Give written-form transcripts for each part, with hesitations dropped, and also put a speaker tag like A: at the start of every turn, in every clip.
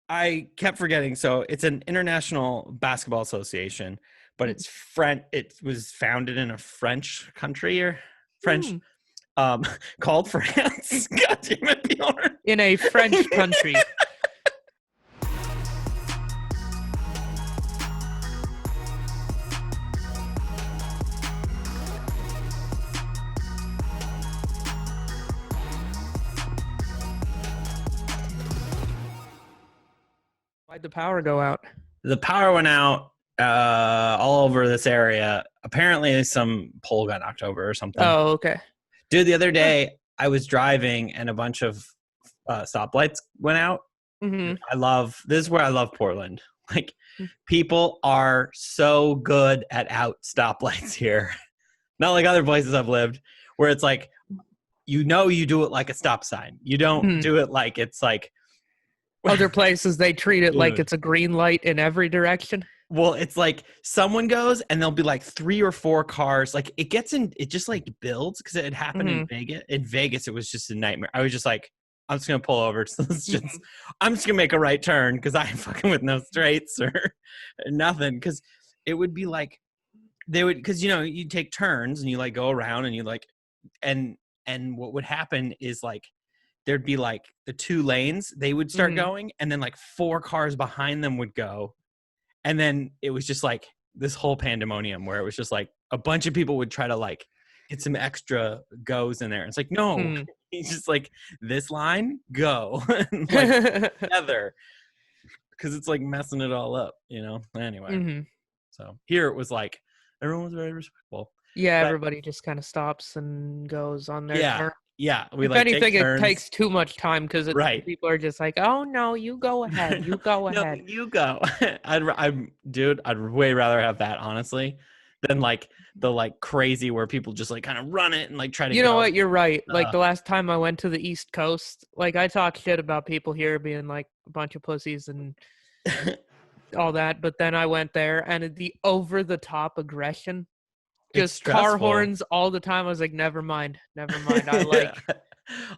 A: I kept forgetting. So it's an international basketball association, but it's French. It was founded in a French country or French,
B: Hmm.
A: um, called France. God damn it, Bjorn.
B: In a French country. Why'd the power go out?
A: The power went out all over this area. Apparently, some pole got knocked over or something.
B: Oh, okay.
A: Dude, the other day I was driving and a bunch of stoplights went out.
B: Mm-hmm.
A: This is where I love Portland. Like, people are so good at out stoplights here. Not like other places I've lived where it's like, you do it like a stop sign. You don't
B: Mm-hmm.
A: do it like it's like,
B: Other places they treat it like
A: dude.
B: it's a green light in every direction.
A: Well, it's like someone goes and there'll be like 3 or 4 cars. Like it just like builds because it had happened in
B: Mm-hmm.
A: Vegas. In Vegas, it was just a nightmare. I was just like, I'm just gonna pull over. So
B: Mm-hmm.
A: I'm just gonna make a right turn because I ain't fucking with no straights or nothing. Because it would be like because you take turns and you like go around and you like and what would happen is like there'd be like the 2 lanes they would start
B: Mm-hmm.
A: going and then like 4 cars behind them would go. And then it was just like this whole pandemonium where it was just like a bunch of people would try to like get some extra goes in there. It's like, no, he's just like, this line, go. And like together. Because it's like messing it all up, Anyway.
B: Mm-hmm.
A: So here it was like everyone was very respectful.
B: Yeah,
A: But
B: everybody just kind of stops and goes on their
A: yeah.
B: turn.
A: Yeah. We
B: If
A: like take
B: anything, it
A: turns.
B: takes too much time because
A: Right.
B: people are just like, "Oh no, you go ahead, you go
A: No,
B: ahead."
A: you go. I'd way rather have that, honestly, than like the like crazy where people just like kind of run it and like try to
B: You know
A: go.
B: what? You're right. Like
A: Uh,
B: the last time I went to the East Coast, like I talk shit about people here being like a bunch of pussies and all that, but then I went there and the over the top aggression,
A: it's
B: just car
A: stressful.
B: horns all the time. I was like, never mind, never mind. I like,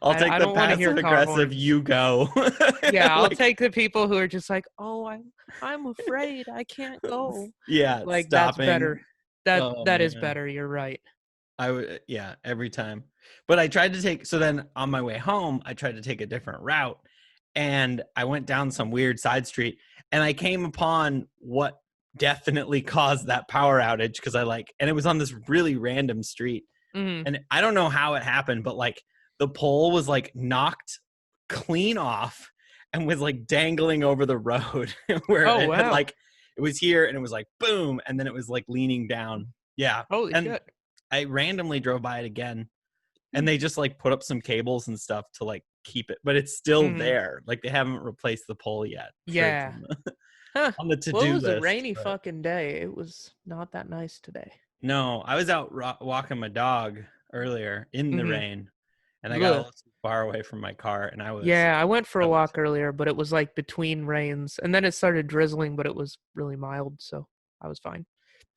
A: I'll take
B: I
A: the
B: don't want to hear
A: passive
B: car
A: aggressive.
B: horns.
A: You go.
B: Yeah, I'll
A: Like,
B: take the people who are just like, oh, I'm afraid I can't go.
A: yeah,
B: Like that's better.
A: stopping.
B: That
A: Oh
B: that is
A: man.
B: better. You're right.
A: I would, yeah, every time. But I tried to take, so then on my way home, I tried to take a different route and I went down some weird side street and I came upon what definitely caused that power outage because and it was on this really random street.
B: Hmm.
A: And I don't know how it happened, but like the pole was like knocked clean off and was like dangling over the road where
B: Oh
A: it had
B: wow.
A: like, it was here and it was like boom. And then it was like leaning down. Yeah.
B: Holy
A: And
B: shit.
A: I randomly drove by it again and
B: Hmm.
A: they just like put up some cables and stuff to like keep it, but it's still
B: Hmm.
A: there. Like they haven't replaced the pole yet. I'm sure it's
B: Yeah. Huh.
A: on the
B: Well, it
A: to-do
B: was a
A: list,
B: rainy
A: but
B: fucking day. It was not that nice today.
A: no, I was out walking my dog earlier in the
B: Hmm.
A: rain and I got a little too far away from my car and
B: Yeah, I went for
A: I
B: a
A: was,
B: walk earlier, but it was like between rains, and then it started drizzling, but it was really mild, so I was fine.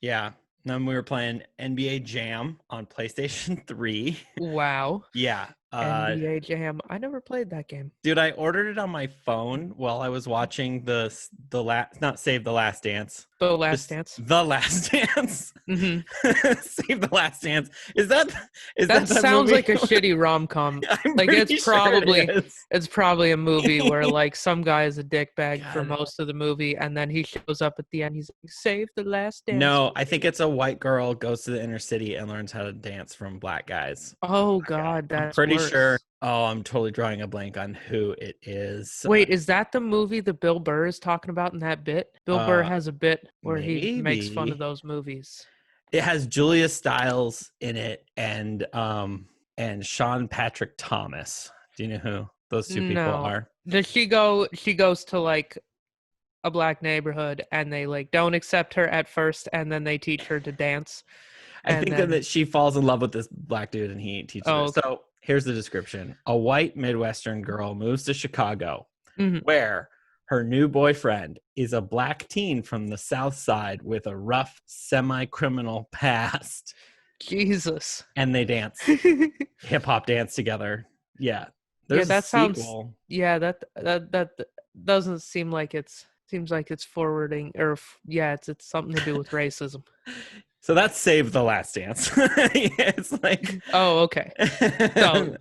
A: yeah. Then we were playing NBA Jam on PlayStation 3.
B: Wow.
A: Yeah.
B: NBA Jam. I never played that game.
A: Dude, I ordered it on my phone while I was watching the last, not Save the Last Dance,
B: The Last
A: just
B: Dance.
A: The Last Dance.
B: Hmm.
A: Save the Last Dance. Is that
B: That
A: that
B: sounds
A: movie?
B: like a shitty rom-com.
A: I'm
B: Like
A: pretty sure it is.
B: it's probably a movie where like some guy is a dickbag for
A: God.
B: most of the movie, and then he shows up at the end. He's like, "Save the last dance
A: No,
B: for
A: I think
B: me."
A: it's a white girl goes to the inner city and learns how to dance from black guys.
B: Oh
A: Black guy.
B: God,
A: I'm
B: that's
A: pretty sure.
B: worse.
A: Oh, I'm totally drawing a blank on who it is.
B: Wait, is that the movie that Bill Burr is talking about in that bit? Bill Burr
A: Uh,
B: has a bit where he makes fun of
A: maybe.
B: those movies.
A: It has Julia Stiles in it and Sean Patrick Thomas. Do you know who those 2 people
B: No.
A: are?
B: Does she go she goes to like a black neighborhood and they like don't accept her at first and then they teach her to dance
A: I
B: and
A: think
B: then
A: that she falls in love with this black dude and he teaches her.
B: oh okay.
A: So here's the description. A white Midwestern girl moves to Chicago
B: Mhm.
A: where her new boyfriend is a black teen from the South Side with a rough semi-criminal past.
B: Jesus.
A: And they dance, hip hop dance together. Yeah.
B: Yeah,
A: There's a
B: that sounds
A: sequel.
B: yeah, that doesn't seem like seems like it's forwarding or it's something to do with racism.
A: So that's Save the Last Dance. It's like,
B: oh, okay. So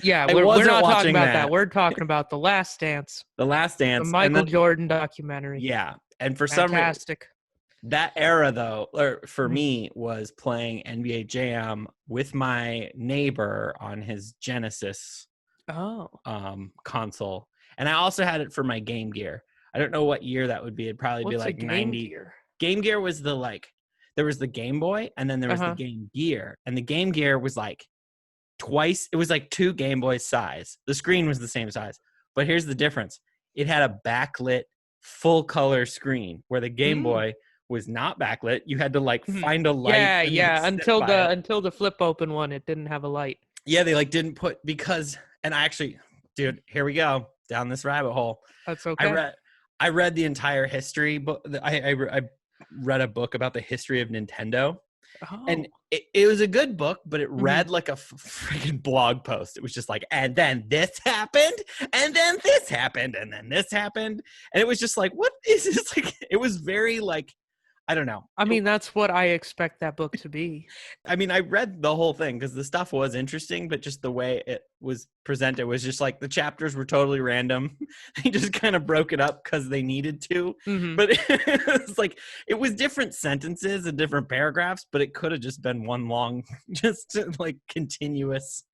B: yeah,
A: I
B: we're
A: wasn't
B: not talking
A: watching
B: about
A: that.
B: that. We're talking about The Last Dance,
A: The Last
B: the
A: Dance,
B: Michael Jordan documentary.
A: Yeah, and for some reason,
B: Fantastic.
A: that era though, or for
B: Mhm.
A: me, was playing NBA Jam with my neighbor on his Genesis
B: Oh.
A: console, and I also had it for my Game Gear. I don't know what year that would be. It'd probably be
B: What's a
A: like
B: Game
A: 90.
B: Gear?
A: Game Gear was there was the Game Boy, and then there was the Game Gear, and the Game Gear was like twice. It was like 2 Game Boys size. The screen was the same size, but here's the difference: it had a backlit full color screen, where the Game Boy was not backlit. You had to like find a light.
B: Yeah. Until the flip open one, it didn't have a light.
A: Yeah, they like didn't put and I actually, dude, here we go down this rabbit hole.
B: That's okay.
A: I read the entire history, but I read a book about the history of Nintendo.
B: Oh.
A: And it was a good book, but it read like a freaking blog post. It was just like, and then this happened, and then this happened, and then this happened. And it was just like, what is this? Like, it was very like, I don't know.
B: I mean, that's what I expect that book to be.
A: I mean, I read the whole thing because the stuff was interesting, but just the way it was presented was just like the chapters were totally random. They just kind of broke it up because they needed to. But it was like, it was different sentences and different paragraphs, but it could have just been one long, just like continuous.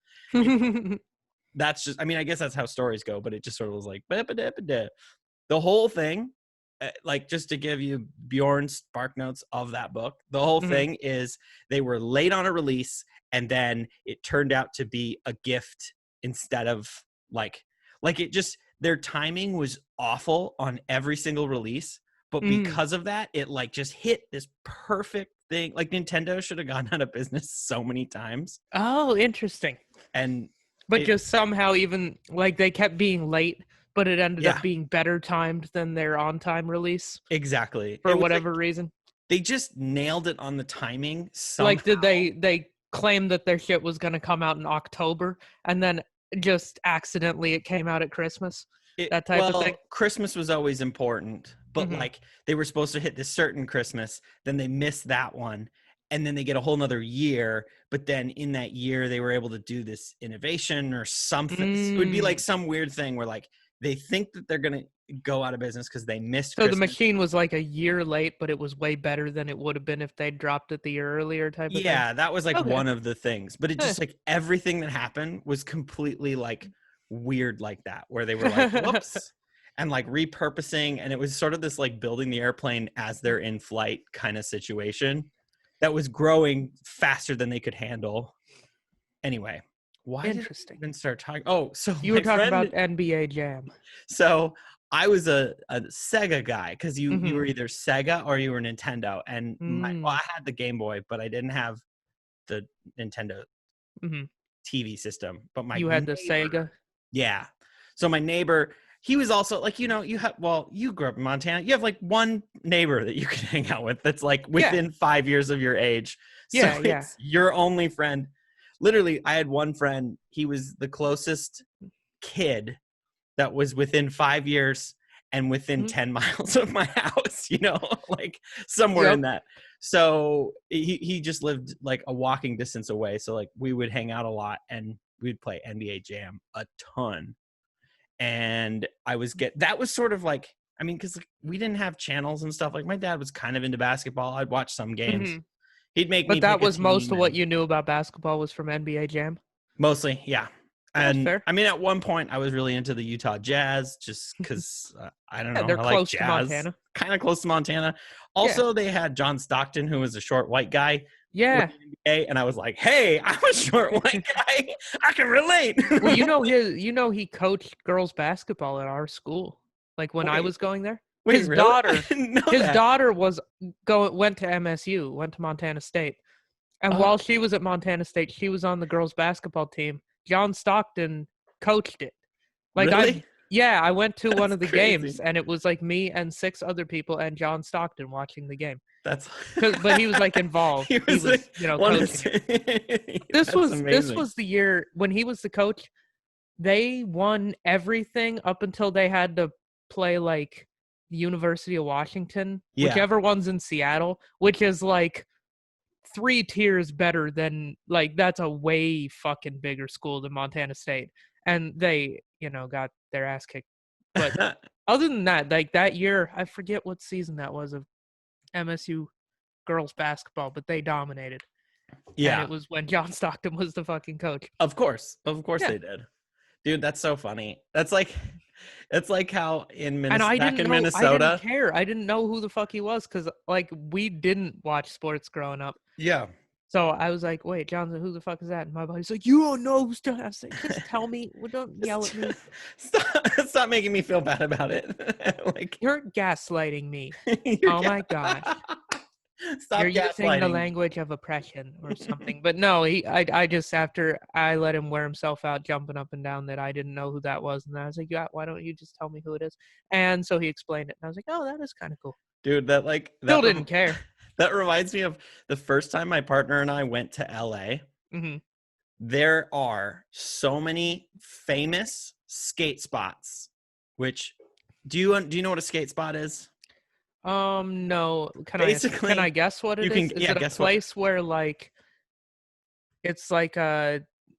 A: That's just, I mean, I guess that's how stories go, but it just sort of was like, the whole thing. Like, just to give you Bjorn's spark notes of that book, the whole thing is they were late on a release, and then it turned out to be a gift instead of like it just, their timing was awful on every single release, but because of that, it like just hit this perfect thing. Like, Nintendo should have gone out of business so many times.
B: Oh, interesting. But just somehow, even like, they kept being late, but it ended up being better timed than their on-time release.
A: Exactly.
B: For whatever reason.
A: They just nailed it on the timing somehow.
B: Like, did they claim that their shit was going to come out in October, and then just accidentally it came out at Christmas? That type of thing?
A: Christmas was always important, but like, they were supposed to hit this certain Christmas, then they missed that one, and then they get a whole nother year, but then in that year, they were able to do this innovation or something. It would be like some weird thing where like, they think that they're going to go out of business because they missed Christmas.
B: The machine was like a year late, but it was way better than it would have been if they'd dropped it the year earlier type of thing.
A: Yeah, that was like one of the things. But it just like, everything that happened was completely like weird like that, where they were like, whoops, and like repurposing. And it was sort of this like building the airplane as they're in flight kind of situation that was growing faster than they could handle. Anyway. Why
B: Interesting.
A: did we even start talking? Oh, so
B: you were talking about NBA Jam.
A: So I was a Sega guy, because you were either Sega or you were Nintendo. And I had the Game Boy, but I didn't have the Nintendo TV system. But you
B: had the Sega?
A: Yeah. So my neighbor, he was also like, you grew up in Montana. You have like one neighbor that you can hang out with that's like within 5 years of your age. So it's your only friend. Literally, I had one friend, he was the closest kid that was within 5 years and within 10 miles of my house, like somewhere in that. So he just lived like a walking distance away. So like, we would hang out a lot and we'd play NBA Jam a ton. And that was sort of like, I mean, because like, we didn't have channels and stuff. Like, my dad was kind of into basketball. I'd watch some games. He'd make me. But
B: that was most of what you knew about basketball was from NBA Jam?
A: Mostly, yeah. And
B: fair.
A: I mean, at one point, I was really into the Utah Jazz just because, I don't know.
B: They're close
A: to
B: Montana.
A: Kind of close to Montana. Also, they had John Stockton, who was a short white guy.
B: Yeah.
A: And I was like, hey, I'm a short white guy. I can relate.
B: Well, he coached girls basketball at our school. Like, when I was going there. His daughter went to MSU, went to Montana State. And while she was at Montana State, she was on the girls basketball team. John Stockton coached it. Like,
A: really?
B: I went to one of the games, and it was like me and 6 other people and John Stockton watching the game. But he was like involved. he was coaching. This was the year when he was the coach. They won everything up until they had to play like the University of Washington,
A: Yeah.
B: whichever one's in Seattle, which is like 3 tiers better than, like, that's a way fucking bigger school than Montana State. And they, got their ass kicked. But other than that, like that year, I forget what season that was of MSU girls basketball, but they dominated.
A: Yeah.
B: And it was when John Stockton was the fucking coach.
A: Of course they did. Dude, that's so funny. It's like how in Minnesota.
B: I didn't care. I didn't know who the fuck he was because, like, we didn't watch sports growing up.
A: Yeah.
B: So I was like, wait, Johnson, who the fuck is that? And my buddy's like, you don't know who's John. I was like, just tell me. Well, don't yell at me.
A: Stop making me feel bad about it. Like,
B: you're gaslighting me. My gosh.
A: Stop
B: You're
A: gaslighting.
B: using the language of oppression or something. But no, I just, after I let him wear himself out jumping up and down, that I didn't know who that was. And I was like, yeah, why don't you just tell me who it is? And so he explained it. And I was like, oh, that is kind of cool.
A: Dude,
B: Still didn't care.
A: That reminds me of the first time my partner and I went to LA.
B: Mm-hmm.
A: There are so many famous skate spots, which do you know what a skate spot is?
B: No. Can I guess what it is? Is it a place where, like, it's like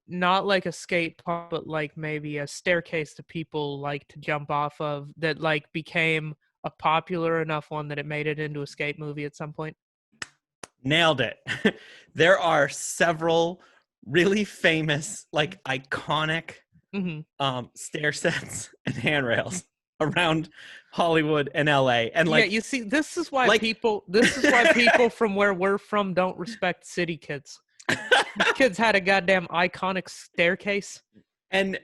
B: not like a skate park, but like maybe a staircase that people like to jump off of, that like became a popular enough one that it made it into a skate movie at some point?
A: Nailed it. There are several really famous, like, iconic stair sets and handrails around Hollywood and LA. And like,
B: yeah, you see, this is why people from where we're from don't respect city kids. These kids had a goddamn iconic staircase.
A: And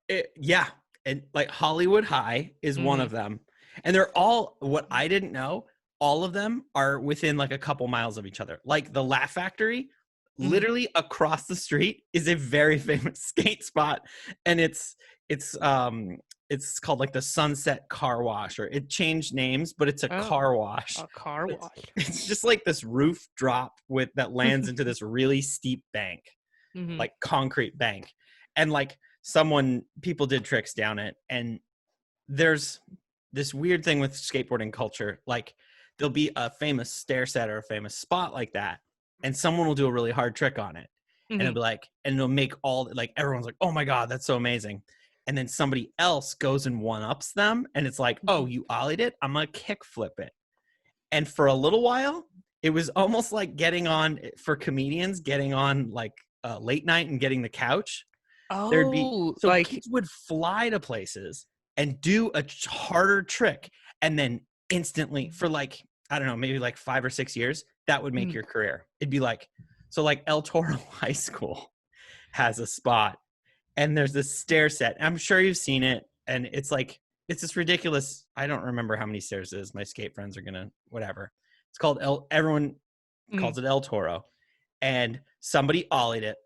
A: and like Hollywood High is one of them. And they're all, what I didn't know, all of them are within like a couple miles of each other. Like the Laugh Factory, literally across the street is a very famous skate spot. And it's called like the Sunset Car Wash, or it changed names, but it's a car wash.
B: A car wash.
A: It's just like this roof drop that lands into this really steep bank, like concrete bank. And like people did tricks down it. And there's this weird thing with skateboarding culture. Like there'll be a famous stair set or a famous spot like that, and someone will do a really hard trick on it. And it'll be like, and it'll make everyone's like, oh my God, that's so amazing. And then somebody else goes and one-ups them, and it's like, oh, you ollied it? I'm going to kick flip it. And for a little while, it was almost like getting on like late night and getting the couch.
B: Oh,
A: kids would fly to places and do a harder trick, and then instantly for like, I don't know, maybe like 5 or 6 years, that would make your career. It'd be like, so like El Toro High School has a spot, and there's this stair set. I'm sure you've seen it. And it's like, it's this ridiculous, I don't remember how many stairs it is. My skate friends are going to, whatever. It's called everyone calls it El Toro. And somebody ollied it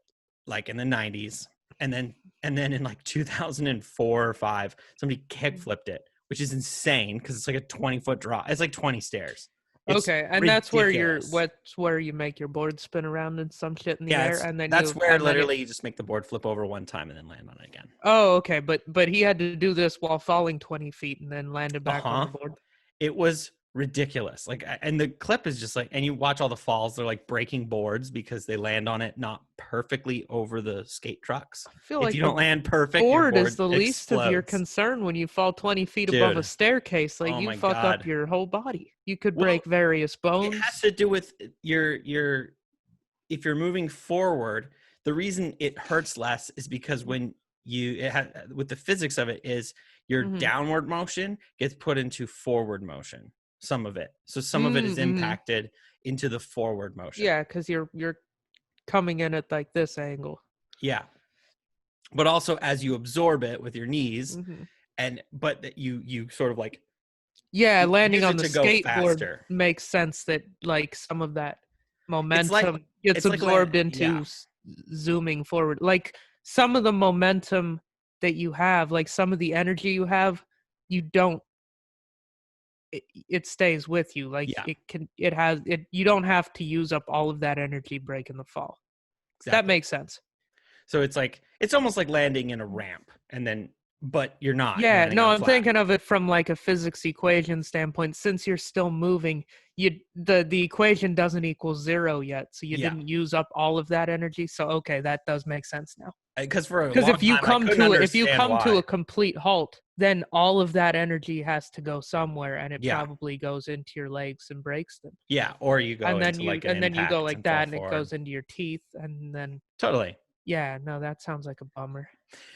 A: like in the 90s. And then in like 2004 or 5, somebody kick flipped it, which is insane because it's like a 20-foot drop. It's like 20 stairs. It's
B: and ridiculous. That's where you make your board spin around and some shit in the air, and then
A: you just make the board flip over one time and then land on it again.
B: Oh, okay, but he had to do this while falling 20 feet and then landed back on the board.
A: It was ridiculous. Like, and the clip is just like, and you watch all the falls, they're like breaking boards because they land on it not perfectly over the skate trucks.
B: I feel like
A: you don't land perfect,
B: board is the least of your concern when you fall 20 feet above a staircase. Like, you fuck up your whole body. You could break various bones.
A: It has to do with your if you're moving forward, the reason it hurts less is because when with the physics of it is your downward motion gets put into forward motion. Some of it. So some of it is impacted into the forward motion.
B: Yeah, because you're coming in at like this angle.
A: Yeah. But also as you absorb it with your knees, but that you sort of like
B: landing on the skateboard makes sense that like some of that momentum gets absorbed into zooming forward. Like some of the momentum that you have, like some of the energy you have, you don't. It stays with you. Like you don't have to use up all of that energy breaking the fall. Exactly. That makes sense.
A: So it's almost like landing in a ramp, and then but you're not.
B: Yeah,
A: you're
B: no, I'm
A: flat.
B: thinking of it from like a physics equation standpoint. Since you're still moving, the equation doesn't equal 0 yet, so you didn't use up all of that energy. So okay, that does make sense now.
A: Because if
B: you come to a complete halt, then all of that energy has to go somewhere, and it probably goes into your legs and breaks them.
A: Yeah, or you go
B: and then
A: into
B: you
A: like an
B: and then you go like that, and
A: forward.
B: it goes into your teeth, and then
A: totally.
B: Yeah, no, that sounds like a bummer.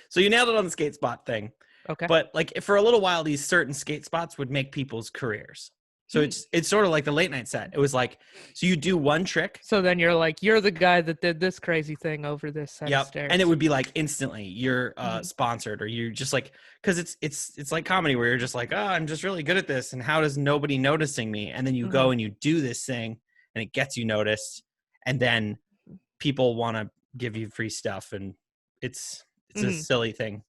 A: So you nailed it on the skate spot thing.
B: Okay.
A: But like for a little while, these certain skate spots would make people's careers. So it's sort of like the late night set. It was like, so you do one trick.
B: So then you're like, you're the guy that did this crazy thing over this set of stairs.
A: And it would be like instantly you're sponsored, or you're just like, because it's like comedy where you're just like, oh, I'm just really good at this, and how does nobody noticing me? And then you go and you do this thing, and it gets you noticed, and then people want to give you free stuff, and it's a silly thing.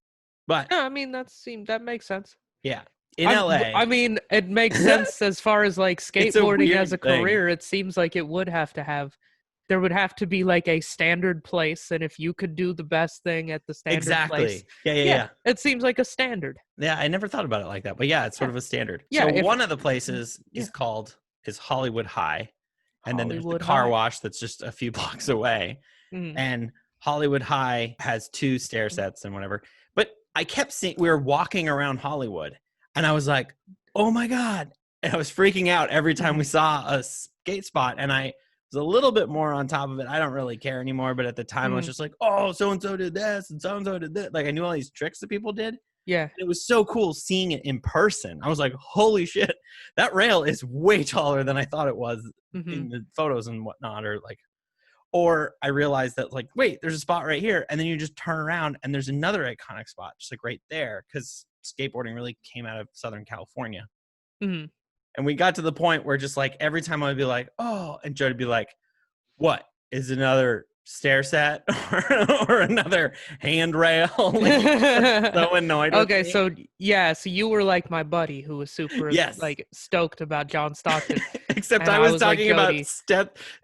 A: But
B: no, I mean that makes sense.
A: Yeah. In LA.
B: I mean, it makes sense as far as like skateboarding as a career. It seems like there would have to be like a standard place, and if you could do the best thing at the standard place. Yeah. It seems like a standard.
A: Yeah, I never thought about it like that. But yeah, it's sort of a standard. Yeah. So one of the places is Hollywood High. And then there's the car wash that's just a few blocks away. And Hollywood High has 2 stair sets and whatever. But I kept seeing, we were walking around Hollywood, and I was like, oh my God. And I was freaking out every time we saw a skate spot. And I was a little bit more on top of it. I don't really care anymore. But at the time, I was just like, oh, so-and-so did this and so-and-so did this. Like, I knew all these tricks that people did.
B: Yeah.
A: And it was so cool seeing it in person. I was like, holy shit, that rail is way taller than I thought it was in the photos and whatnot. Or I realized that, like, wait, there's a spot right here. And then you just turn around and there's another iconic spot just like right there, because skateboarding really came out of Southern California. And we got to the point where just like every time I would be like, oh, and Joe would be like, what is another stair set or another handrail? Like, so annoyed.
B: Okay, so you were like my buddy who was super like stoked about John Stockton.
A: Except I was talking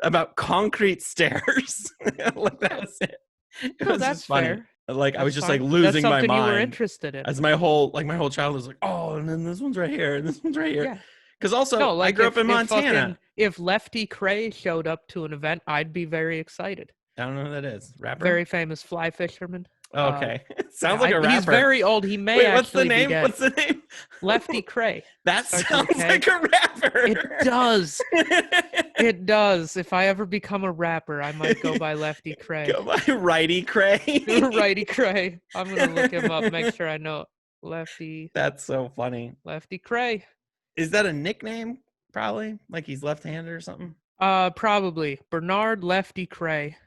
A: about concrete stairs. Like that was it. It was just funny. Fair. Like I was just like losing my mind.
B: You were interested in.
A: As my whole childhood was like, oh, and then this one's right here, and this one's right here. Yeah. Because also, I grew up in Montana.
B: If Lefty Cray showed up to an event, I'd be very excited.
A: I don't know who that is. Rapper?
B: Very famous fly fisherman.
A: Oh, okay. Sounds like a rapper.
B: He's very old. He may actually be dead.
A: What's the name?
B: Lefty Cray.
A: That sounds like a rapper.
B: It does. It does. If I ever become a rapper, I might go by Lefty Cray.
A: Go by Righty Cray.
B: Righty Cray. I'm going to look him up, make sure I know. Lefty.
A: That's so funny.
B: Lefty Cray.
A: Is that a nickname? Probably. Like he's left-handed or something?
B: Probably. Bernard Lefty Cray.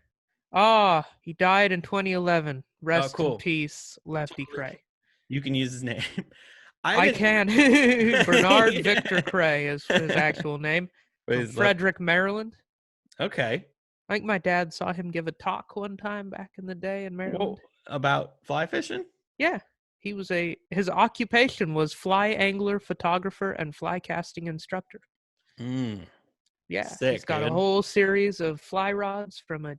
B: He died in 2011. Rest in peace, Lefty Cray.
A: You can use his name.
B: I can. Bernard Victor Cray is his actual name. From Frederick, Maryland.
A: Okay.
B: I think my dad saw him give a talk one time back in the day in Maryland.
A: Whoa, about fly fishing?
B: Yeah. His occupation was fly angler, photographer, and fly casting instructor. Yeah.
A: Sick,
B: he's got a whole series of fly rods from a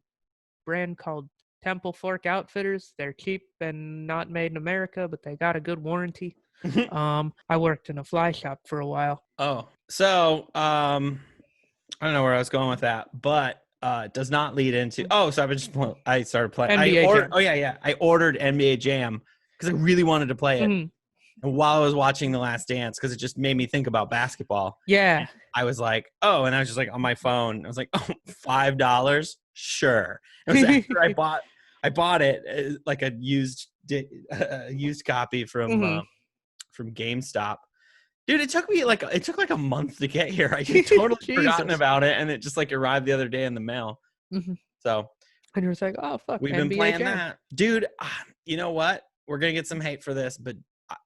B: brand called Temple Fork Outfitters. They're cheap and not made in America, but they got a good warranty. I worked in a fly shop for a while.
A: Oh, so I don't know where I was going with that, but it does not lead into. Oh, so I started playing. I ordered NBA Jam because I really wanted to play it. And while I was watching The Last Dance, because it just made me think about basketball.
B: Yeah.
A: I was like, oh, and I was just like on my phone. I was like, oh, $5? Sure. It was after I bought it like a used copy from GameStop. Dude, it took like a month to get here. I had totally forgotten about it, and it just like arrived the other day in the mail. So,
B: and you were like, oh fuck,
A: we've been playing that, dude. You know what? We're gonna get some hate for this, but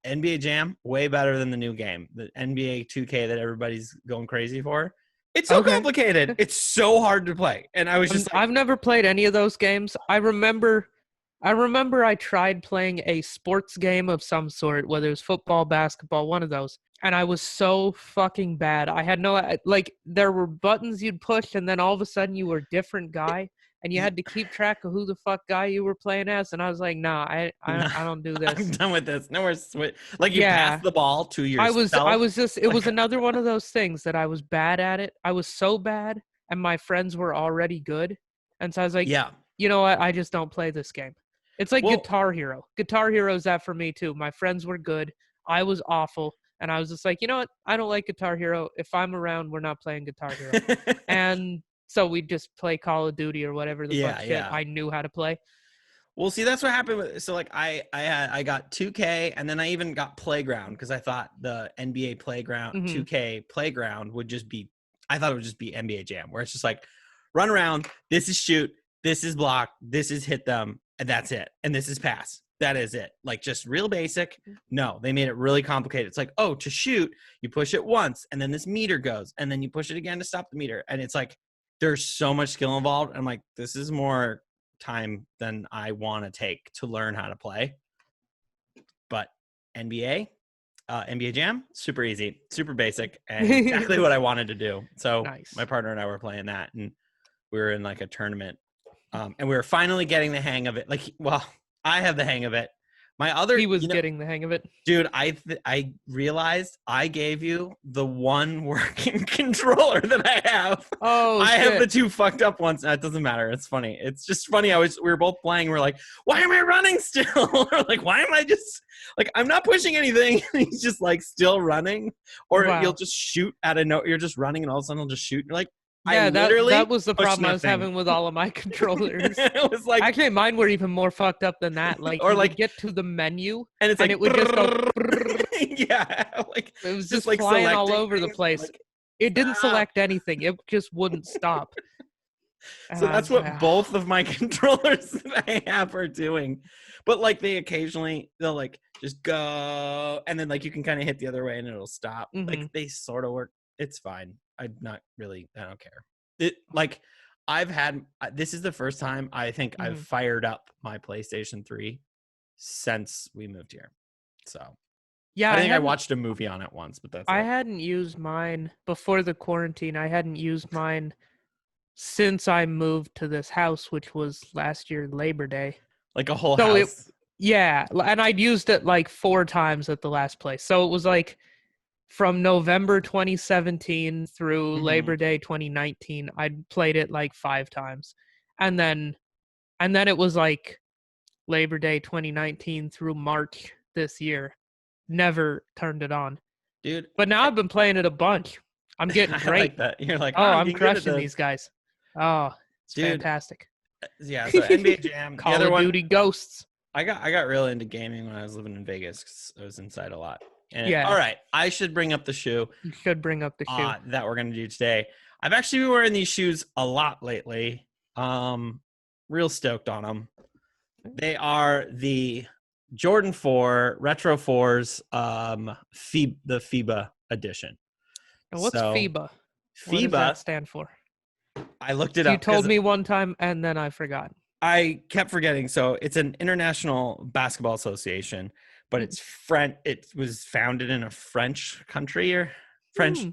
A: NBA Jam way better than the new game, the NBA 2K that everybody's going crazy for. It's so complicated. It's so hard to play, and I was just
B: I've never played any of those games. I remember I tried playing a sports game of some sort, whether it was football, basketball, one of those. And I was so fucking bad. I had there were buttons you'd push, and then all of a sudden you were a different guy. and you had to keep track of who the fuck guy you were playing as. And I was like, nah, I don't do this.
A: I'm done with this. No more like you pass the ball to yourself.
B: I was just, it was another one of those things that I was bad at it. I was so bad, and my friends were already good. And so I was like, you know what? I just don't play this game. It's like Guitar Hero. Guitar Hero's that for me too. My friends were good. I was awful. And I was just like, you know what? I don't like Guitar Hero. If I'm around, we're not playing Guitar Hero. And so we just play Call of Duty or whatever the fuck shit I knew how to play.
A: Well, see, that's what happened with, so like I got 2K, and then I even got Playground because I thought the NBA Playground 2K Playground would just be, I thought it would just be NBA Jam, where it's just like run around, this is shoot, this is block, this is hit them, and that's it, and this is pass. That is it. Like just real basic. No, they made it really complicated. It's like, oh, to shoot, you push it once, and then this meter goes, and then you push it again to stop the meter, and it's like there's so much skill involved. I'm like, this is more time than I want to take to learn how to play. But NBA Jam, super easy, super basic, and exactly what I wanted to do. So my partner and I were playing that, and we were in like a tournament, and we were finally getting the hang of it. Like, well, I have the hang of it. He was getting the hang of it. Dude, I realized I gave you the one working controller that I have.
B: Oh,
A: I have the two fucked up ones. It doesn't matter. It's funny. It's just funny. We were both playing. We're like, why am I running still? Or like, why am I just like, I'm not pushing anything. He's just like still running. Or you'll just shoot at a note. You're just running and all of a sudden he'll just shoot. You're like,
B: yeah, that was the problem I was having with all of my controllers.
A: It was like,
B: actually, mine were even more fucked up than that. Like, or like get to the menu,
A: and it's like,
B: it would just go.
A: Yeah, like
B: it was just like flying all over the place. Like, it didn't select anything. It just wouldn't stop.
A: So that's what both of my controllers that I have are doing. But like they'll like just go, and then like you can kind of hit the other way and it'll stop. Like they sort of work. It's fine. I don't care. This is the first time I think I've fired up my PlayStation 3 since we moved here. So yeah, I watched a movie on it once, but I
B: hadn't used mine before the quarantine. I hadn't used mine since I moved to this house, which was last year, Labor Day.
A: Like a whole house?
B: Yeah, and I'd used it like 4 times at the last place. So it was like from November 2017 through Labor Day 2019, I'd played it like 5 times. And then it was like Labor Day 2019 through March this year. Never turned it on.
A: Dude.
B: But now I've been playing it a bunch. I'm getting great.
A: I like that. You're like,
B: oh, I'm crushing these guys. Oh, it's fantastic.
A: Yeah, so NBA Jam.
B: Call of Duty Ghosts.
A: I got real into gaming when I was living in Vegas because I was inside a lot. And all right, I should bring up the shoe.
B: You should bring up the shoe
A: that we're gonna do today. I've actually been wearing these shoes a lot lately. Real stoked on them. They are the Jordan 4 Retro 4's the Fiba edition.
B: And what's Fiba?
A: Fiba,
B: what does that stand for?
A: I looked it up.
B: You told me one time and then I forgot.
A: I kept forgetting. So it's an international basketball association, but it's French. It was founded in a French country or French,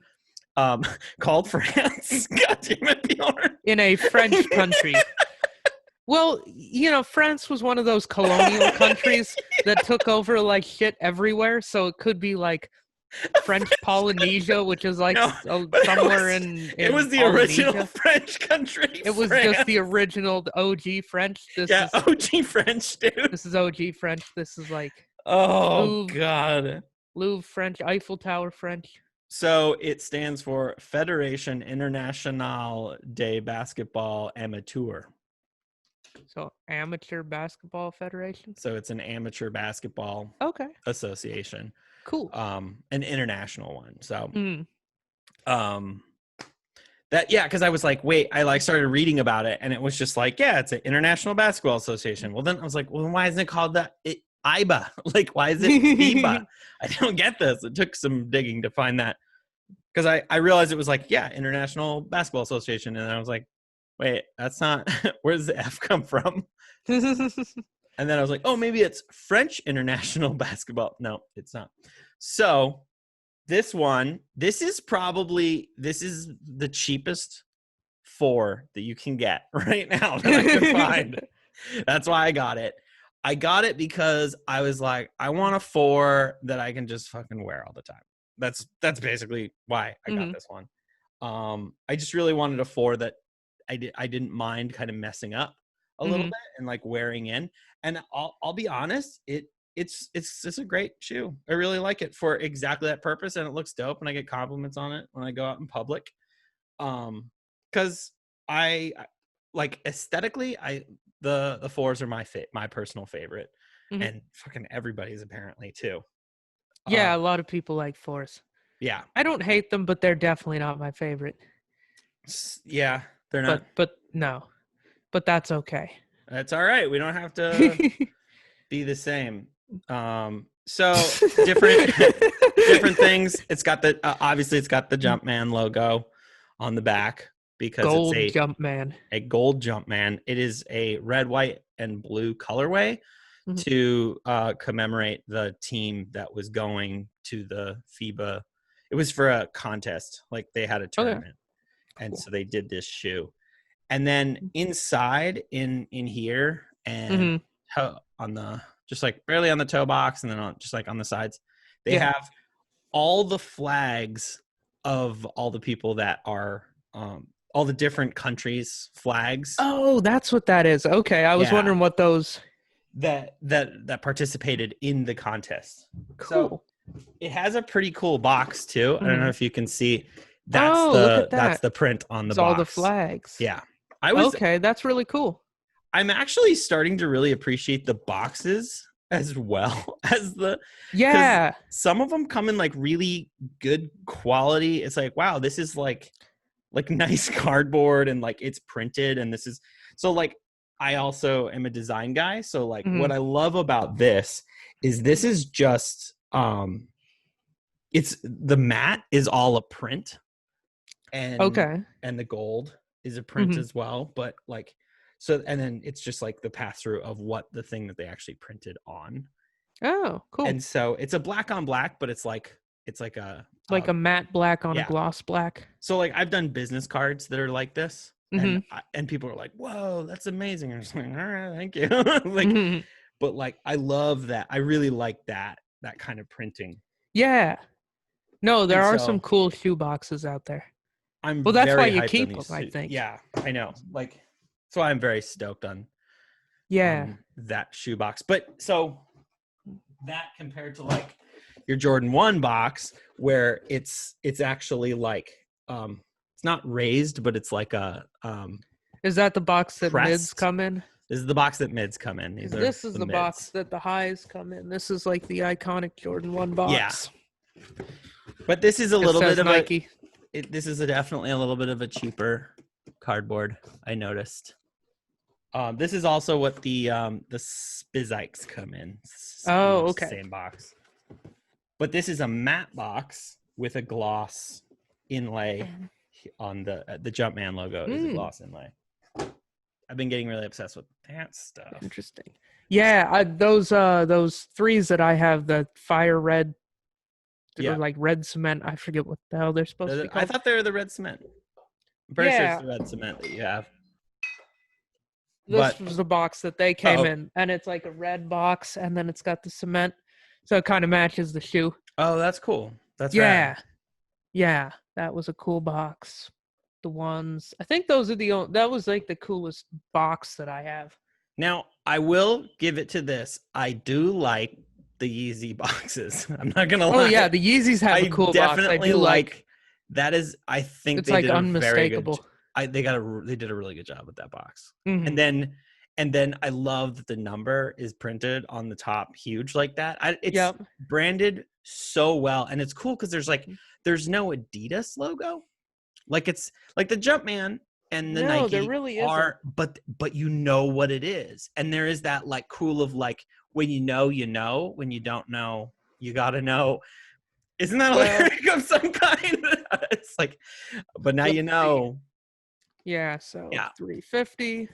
A: called France. God damn it, Bjorn.
B: In a French country. Well, France was one of those colonial countries that took over like shit everywhere. So it could be like French Polynesia, which is like somewhere in
A: it was the
B: Polynesia.
A: Original French country.
B: It was just the original OG French.
A: OG French, dude.
B: This is OG French. This is like
A: God,
B: Louvre French, Eiffel Tower French.
A: So it stands for Fédération Internationale de Basketball Amateur.
B: So Amateur Basketball Federation.
A: So it's an amateur basketball association.
B: Cool.
A: An international one. So because I was like, wait, I started reading about it and it was just like, yeah, it's an International Basketball Association. Well, then I was like, well, why isn't it called IBA? Like, why is it FIBA? I don't get this. It took some digging to find that because I realized it was like, yeah, International Basketball Association. And I was like, wait, that's not, where does the F come from? And then I was like, oh, maybe it's French International Basketball. No, it's not. So this is the cheapest 4 that you can get right now that I could find. That's why I got it. I got it because I was like, I want a 4 that I can just fucking wear all the time. That's basically why I got this one. I just really wanted a 4 that I didn't mind kind of messing up a little bit and like wearing in. And I'll be honest, it's a great shoe. I really like it for exactly that purpose, and it looks dope, and I get compliments on it when I go out in public. Because I like aesthetically, the 4s are my personal favorite, and fucking everybody's apparently too.
B: Yeah, a lot of people like 4s.
A: Yeah,
B: I don't hate them, but they're definitely not my favorite.
A: Yeah, they're not.
B: But no, but that's okay.
A: That's all right. We don't have to be the same. So different things. It's got the obviously it's got the Jumpman logo on the back because
B: gold
A: it's a gold Jumpman. It is a red, white, and blue colorway to commemorate the team that was going to the Fiba. It was for a contest, like they had a tournament, and so they did this shoe. And then inside in here and on the just like barely on the toe box and then on just like on the sides, they have all the flags of all the people that are all the different countries' flags.
B: Oh, that's what that is. Okay, I was wondering what those
A: that participated in the contest.
B: Cool.
A: So it has a pretty cool box too. I don't know if you can see. That's that's the print on the box.
B: All the flags.
A: Yeah.
B: Okay, that's really cool.
A: I'm actually starting to really appreciate the boxes as well as the some of them come in like really good quality. It's like, wow, this is like nice cardboard and like it's printed, and this is so like I also am a design guy, so like what I love about this is just it's the matte is all a print, and and the gold is a print as well, but like so, and then it's just like the pass through of what the thing that they actually printed on.
B: Oh, cool.
A: And so it's a black on black, but it's like a
B: matte black on a gloss black.
A: So like I've done business cards that are like this, and people are like, "Whoa, that's amazing!" I'm just like, "All right, thank you." Like, but like I love that. I really like that kind of printing.
B: Yeah. No, there are some cool shoe boxes out there.
A: Well,
B: that's why you keep them, I think.
A: Yeah, I know. Like, so I'm very stoked on that shoebox. But so that compared to like your Jordan 1 box where it's actually like it's not raised, but it's like a
B: is that the box that mids come in?
A: This is the box that mids come in.
B: This is the box that the highs come in. This is like the iconic Jordan 1 box.
A: Yeah. But this is a little bit of
B: Nike.
A: This is definitely a little bit of a cheaper cardboard, I noticed. This is also what the Spizikes come in.
B: Oh, okay.
A: Same box. But this is a matte box with a gloss inlay on the Jumpman logo is a gloss inlay. I've been getting really obsessed with that stuff.
B: Interesting. Yeah, those 3s that I have, the fire red, or like red cement. I forget what the hell they're supposed to be called.
A: I thought they were the red cement. I'm pretty sure it's the red cement that you have.
B: This was the box that they came in, and it's like a red box, and then it's got the cement, so it kind of matches the shoe.
A: Oh, that's cool. That's rad.
B: Yeah, that was a cool box. The ones I think those are that was like the coolest box that I have.
A: Now I will give it to this. I do like the Yeezy boxes. I'm not gonna lie.
B: Oh yeah, the Yeezys have a cool box.
A: Definitely like that. Is I think
B: it's like unmistakable.
A: They did a really good job with that box. And then I love that the number is printed on the top huge like that. It's branded so well, and it's cool because there's no Adidas logo. Like it's like the Jumpman and the Nike
B: there really are,
A: but you know what it is, and there is that like cool of like when you know, when you don't know, you gotta know. Isn't that a lyric of some kind? It's like, but now you know.
B: Yeah, so 350.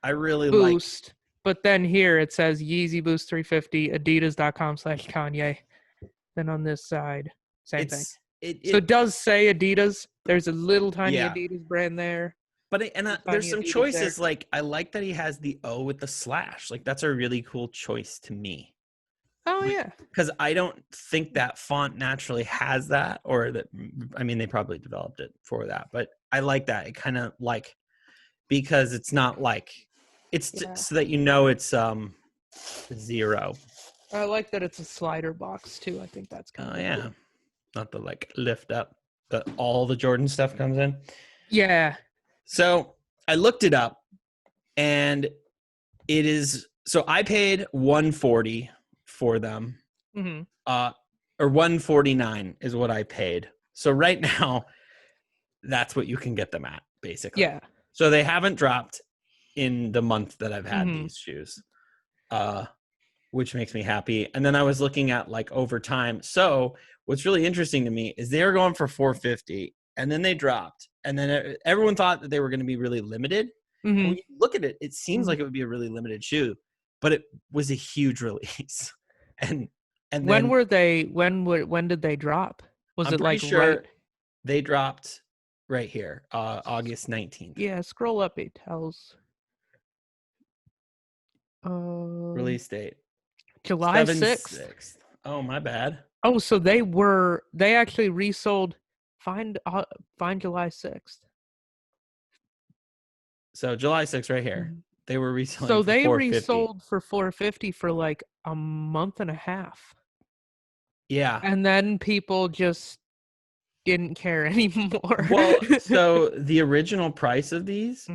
A: I really
B: Boost. But then here it says Yeezy Boost 350, Adidas.com/Kanye. Then on this side, same thing. So it does say Adidas. There's a little tiny Adidas brand there.
A: But there's some choices. Like, I like that he has the O with the slash. Like, that's a really cool choice to me.
B: Oh, yeah.
A: Because I don't think that font naturally has that, or that, I mean, they probably developed it for that. But I like that. It kind of like, because it's not like, it's so that it's 0.
B: I like that it's a slider box, too. I think that's kind of cool.
A: Not the, like, lift up that all the Jordan stuff comes in.
B: Yeah.
A: So I looked it up, and it is, so I paid $140 for them, or $149 is what I paid. So right now, that's what you can get them at, basically.
B: Yeah.
A: So they haven't dropped in the month that I've had these shoes, which makes me happy. And then I was looking at, like, over time. So what's really interesting to me is they were going for $450, and then they dropped, and then everyone thought that they were going to be really limited. And when you look at it, it seems like it would be a really limited shoe, but it was a huge release. And
B: when were they? When did they drop? Was it like right?
A: They dropped right here, August 19th.
B: Yeah, scroll up. It tells
A: release date,
B: July 6th.
A: Oh, my bad.
B: Oh, so they actually resold. Find July 6th.
A: So July 6th, right here. They were reselling.
B: So they resold for $450 for like a month and a half.
A: Yeah.
B: And then people just didn't care anymore.
A: Well, so the original price of these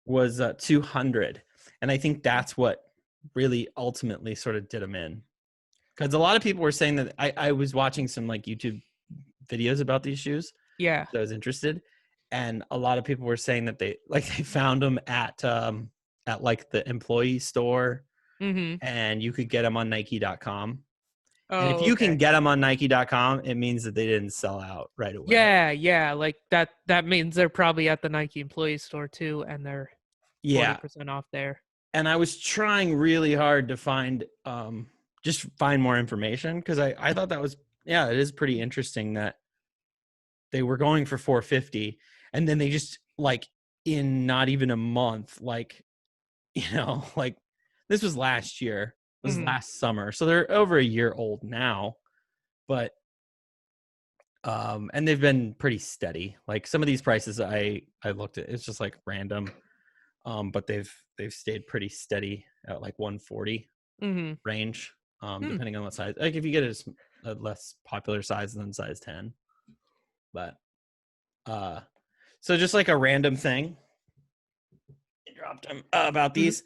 A: was $200, and I think that's what really ultimately sort of did them in. Because a lot of people were saying that I was watching some, like, YouTube videos about these shoes.
B: Yeah.
A: So I was interested, and a lot of people were saying that they found them at like the employee store, and you could get them on Nike.com. And if you can get them on Nike.com, it means that they didn't sell out right away.
B: Yeah, like that means they're probably at the Nike employee store too, and they're 40% off there.
A: And I was trying really hard to find just find more information, because I thought that was, it is pretty interesting that they were going for $450, and then they just, like, in not even a month, like, like, this was last year. This was last summer. So they're over a year old now, but and they've been pretty steady. Like, some of these prices I looked at, it's just like random. But they've stayed pretty steady at like 140 range, depending on what size. Like, if you get a less popular size than size 10. But so just like a random thing, I dropped them about these.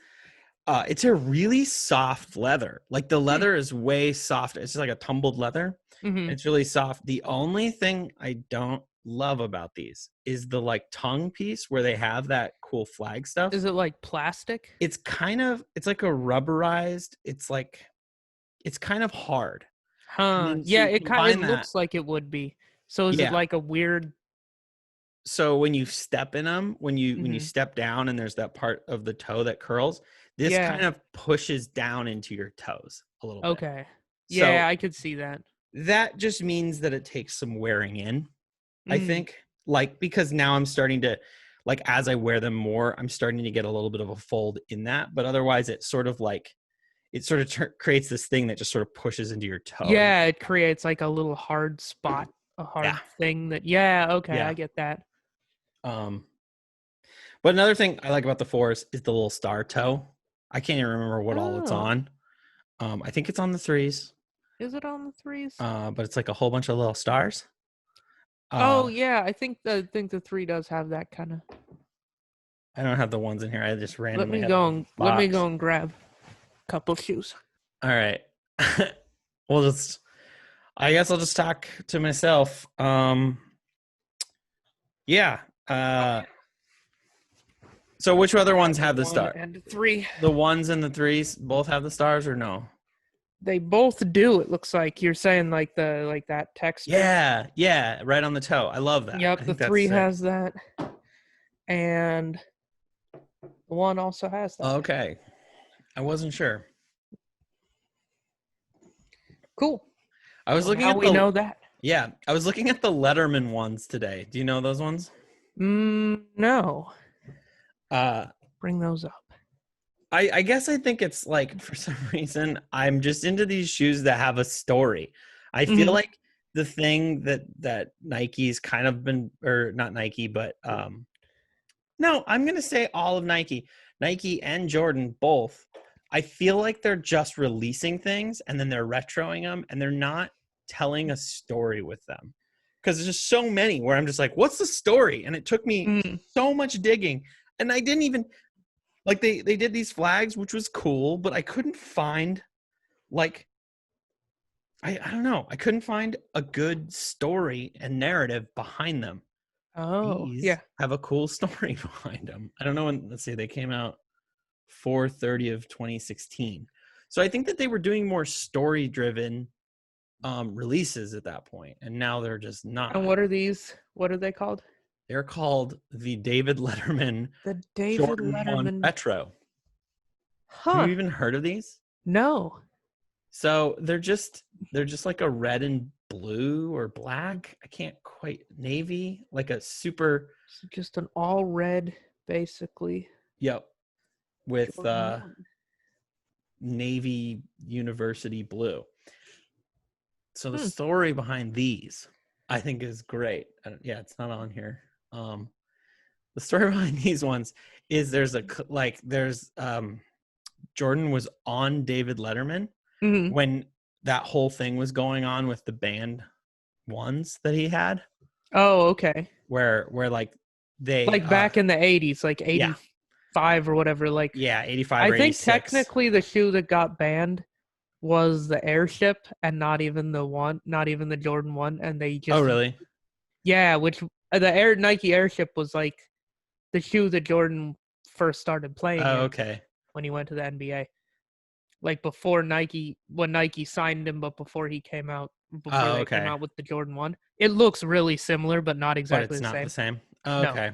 A: It's a really soft leather. Like, the leather is way soft. It's just like a tumbled leather. It's really soft. The only thing I don't love about these is the, like, tongue piece where they have that cool flag stuff.
B: Is it like plastic?
A: It's like a rubberized. It's kind of hard.
B: Yeah, it kind of looks like it would be. So is it like a weird?
A: So when you step in them, when you step down and there's that part of the toe that curls, this kind of pushes down into your toes a little bit.
B: Okay. Yeah, so I could see that.
A: That just means that it takes some wearing in, I think. Like, because now I'm starting to, like, as I wear them more, I'm starting to get a little bit of a fold in that. But otherwise, it's sort of like, creates this thing that just sort of pushes into your toe.
B: Yeah, it creates like a little hard spot, a hard thing that, I get that.
A: But another thing I like about the 4's is the little star toe. I can't even remember what all it's on. I think it's on the 3's.
B: Is it on the 3's?
A: But it's like a whole bunch of little stars.
B: I think the 3 does have that kind of.
A: I don't have the ones in here. I just randomly
B: let me go and grab a couple shoes.
A: All right. I guess I'll just talk to myself. So which other ones have the star?
B: And 3.
A: The 1's and the 3's both have the stars, or no?
B: They both do. It looks like you're saying like that texture.
A: Yeah, right on the toe. I love that.
B: Yep, the 3 has that, and the 1 also has that.
A: Okay, I wasn't sure.
B: Cool.
A: I was looking
B: at. We know that.
A: Yeah, I was looking at the Letterman ones today. Do you know those ones?
B: No. Bring those up.
A: I guess I think it's like, for some reason, I'm just into these shoes that have a story. I feel like the thing that Nike's kind of been, or not Nike, but no, I'm going to say all of Nike and Jordan, both. I feel like they're just releasing things and then they're retroing them and they're not telling a story with them. Because there's just so many where I'm just like, what's the story? And it took me so much digging. And I didn't even, like, they did these flags, which was cool, but I couldn't find, like, I don't know. I couldn't find a good story and narrative behind them.
B: Oh,
A: These have a cool story behind them. I don't know when, let's see, they came out 4/30 of 2016. So I think that they were doing more story-driven releases at that point, and now they're just not.
B: And what are these? What are they called?
A: They're called the David Letterman.
B: The David
A: Jordan
B: Letterman
A: 1 Retro.
B: Huh?
A: Have you even heard of these?
B: No.
A: So they're just like a red and blue or black. I can't quite, navy, like a super.
B: Just an all red, basically.
A: Yep. With navy university blue. So the story behind these, I think, is great. Yeah, it's not on here. The story behind these ones is Jordan was on David Letterman when that whole thing was going on with the band ones that he had.
B: Oh, okay.
A: Where like they
B: back in the 80s, like 85 or whatever. Like
A: 85 or 86. I think
B: technically the shoe that got banned was the Airship and not even the Jordan 1, and they just.
A: Oh, really?
B: Yeah, which the Nike Airship was like the shoe that Jordan first started playing.
A: Oh, okay.
B: When he went to the NBA, like before when Nike signed him, but before he came out, came out with the Jordan 1. It looks really similar, but not exactly the same.
A: But it's not the same. Oh, okay.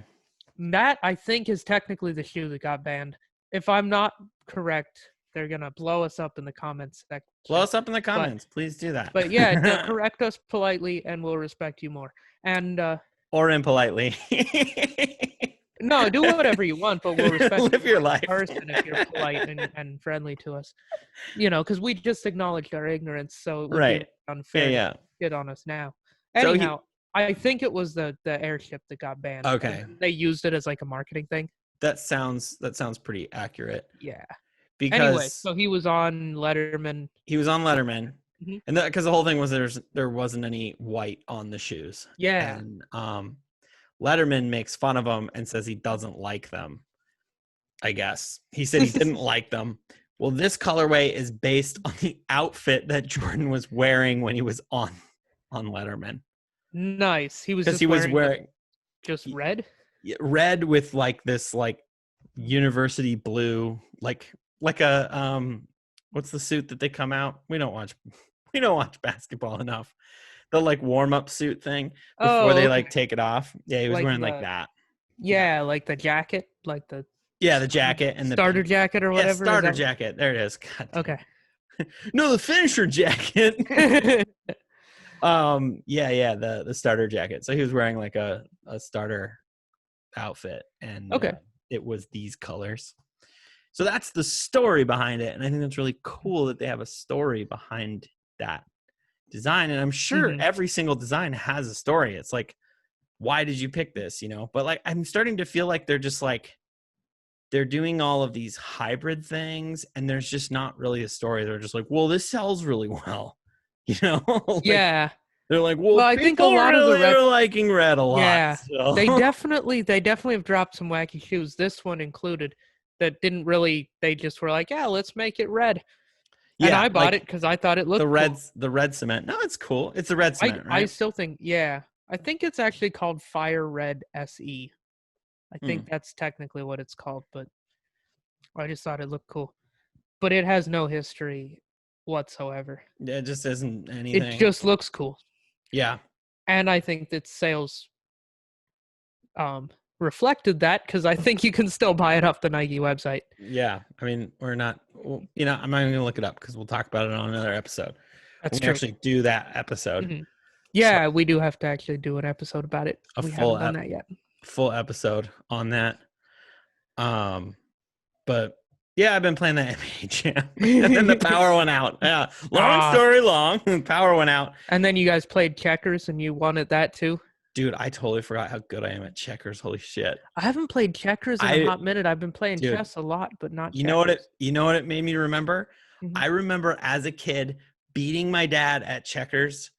B: No. That, I think, is technically the shoe that got banned. If I'm not correct, they're going to blow us up in the comments section.
A: Blow us up in the comments. Please do that.
B: But yeah, correct us politely and we'll respect you more. And
A: or impolitely.
B: No, do whatever you want, but we'll respect
A: live your life
B: person if you're polite and friendly to us. Because we just acknowledged our ignorance, so it would be unfair to get on us now. Anyhow, I think it was the Airship that got banned.
A: Okay.
B: They used it as like a marketing thing.
A: That sounds pretty accurate.
B: Yeah.
A: Because
B: anyway, so he was on Letterman.
A: And because the whole thing was there wasn't any white on the shoes.
B: Yeah.
A: And Letterman makes fun of them and says he doesn't like them. I guess he said he didn't like them. Well, this colorway is based on the outfit that Jordan was wearing when he was on Letterman.
B: Nice. He was wearing just red.
A: Red with like this like university blue, like a what's the suit that they come out? We don't watch basketball enough. The like warm up suit thing before they like take it off. Yeah, he was wearing like that.
B: Yeah, like the jacket, like the
A: jacket and
B: starter jacket or whatever.
A: Yeah, starter jacket. There it is. God damn.
B: Okay.
A: No, the finisher jacket. The starter jacket. So he was wearing like a starter outfit, and it was these colors. So that's the story behind it, and I think that's really cool that they have a story behind that design. And I'm sure every single design has a story. It's like, why did you pick this? But like I'm starting to feel like they're just like they're doing all of these hybrid things, and there's just not really a story. They're just like, well, this sells really well, like,
B: yeah.
A: They're like, well,
B: I think a lot of
A: are liking red a lot.
B: Yeah,
A: so.
B: they definitely have dropped some wacky shoes. This one included. That didn't really. They just were like, yeah, let's make it red. Yeah, and I bought it because I thought it looked cool.
A: The red cement. No, it's cool. It's the red cement, right?
B: I still think, yeah. I think it's actually called Fire Red SE. I think that's technically what it's called, but I just thought it looked cool. But it has no history whatsoever.
A: Yeah, it just isn't anything.
B: It just looks cool.
A: Yeah.
B: And I think that sales reflected that, because I think you can still buy it off the Nike website.
A: Yeah. I mean, we're not, I'm not even going to look it up because we'll talk about it on another episode.
B: That's true.
A: Actually do that episode.
B: Mm-hmm. Yeah, we do have to actually do an episode about it. We haven't done that yet.
A: Full episode on that. But yeah, I've been playing that NBA Jam. And then the power went out. Yeah. Long story long. Power went out.
B: And then you guys played checkers and you wanted that too?
A: Dude, I totally forgot how good I am at checkers. Holy shit.
B: I haven't played checkers in a hot minute. I've been playing chess a lot, but not checkers.
A: You know what it made me remember?
B: Mm-hmm.
A: I remember as a kid beating my dad at checkers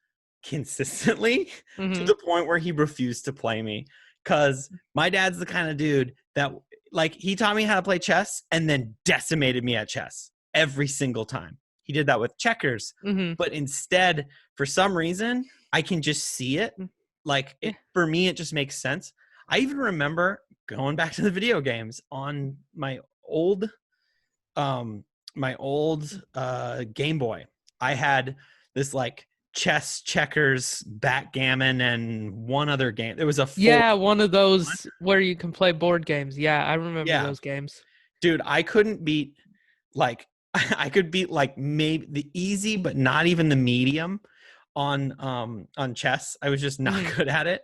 A: consistently to the point where he refused to play me. Because my dad's the kind of dude that, like, he taught me how to play chess and then decimated me at chess every single time. He did that with checkers. But instead, for some reason, I can just see it. Like, for me, it just makes sense. I even remember going back to the video games on my old Game Boy. I had this, like, chess, checkers, backgammon, and one other game. There was
B: one of those where you can play board games. Yeah, I remember those games.
A: Dude, I couldn't beat, like, I could beat, like, maybe the easy, but not even the medium on chess. I was just not good at it.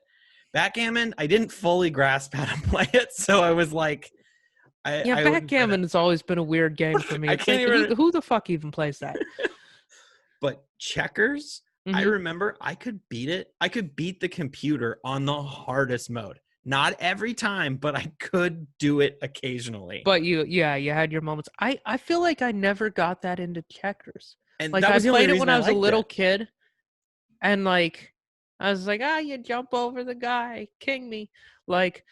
A: Backgammon, I didn't fully grasp how to play it, so I was like,
B: backgammon has always been a weird game for me. Who the fuck even plays that?
A: But checkers, I remember I could beat it. I could beat the computer on the hardest mode. Not every time, but I could do it occasionally.
B: But you had your moments. I feel like I never got that into checkers.
A: And
B: like, I played it when I was a little kid, and, like, I was like, you jump over the guy, king me. Like,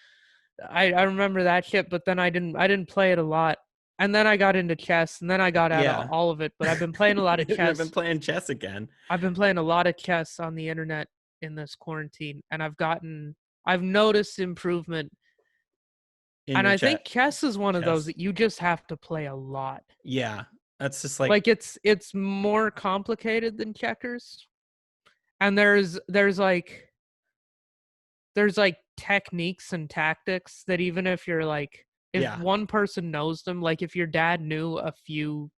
B: I remember that shit, but then I didn't play it a lot. And then I got into chess, and then I got out of all of it. But I've been playing a lot of chess.
A: I've been playing chess again.
B: I've been playing a lot of chess on the internet in this quarantine, and I've noticed improvement. And I think chess is one of those that you just have to play a lot.
A: Yeah, that's just like
B: it's more complicated than checkers. And there's techniques and tactics that even if you're like, if one person knows them, like if your dad knew a few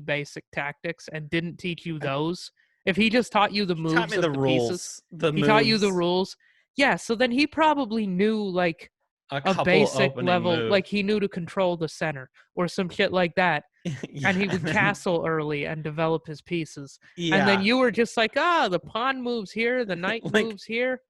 B: basic tactics and didn't teach you those, if he just taught you the moves, taught you the rules. Yeah, so then he probably knew like a basic level, like he knew to control the center or some shit like that. And he would castle early and develop his pieces. And then you were just like, the pawn moves here, the knight moves here.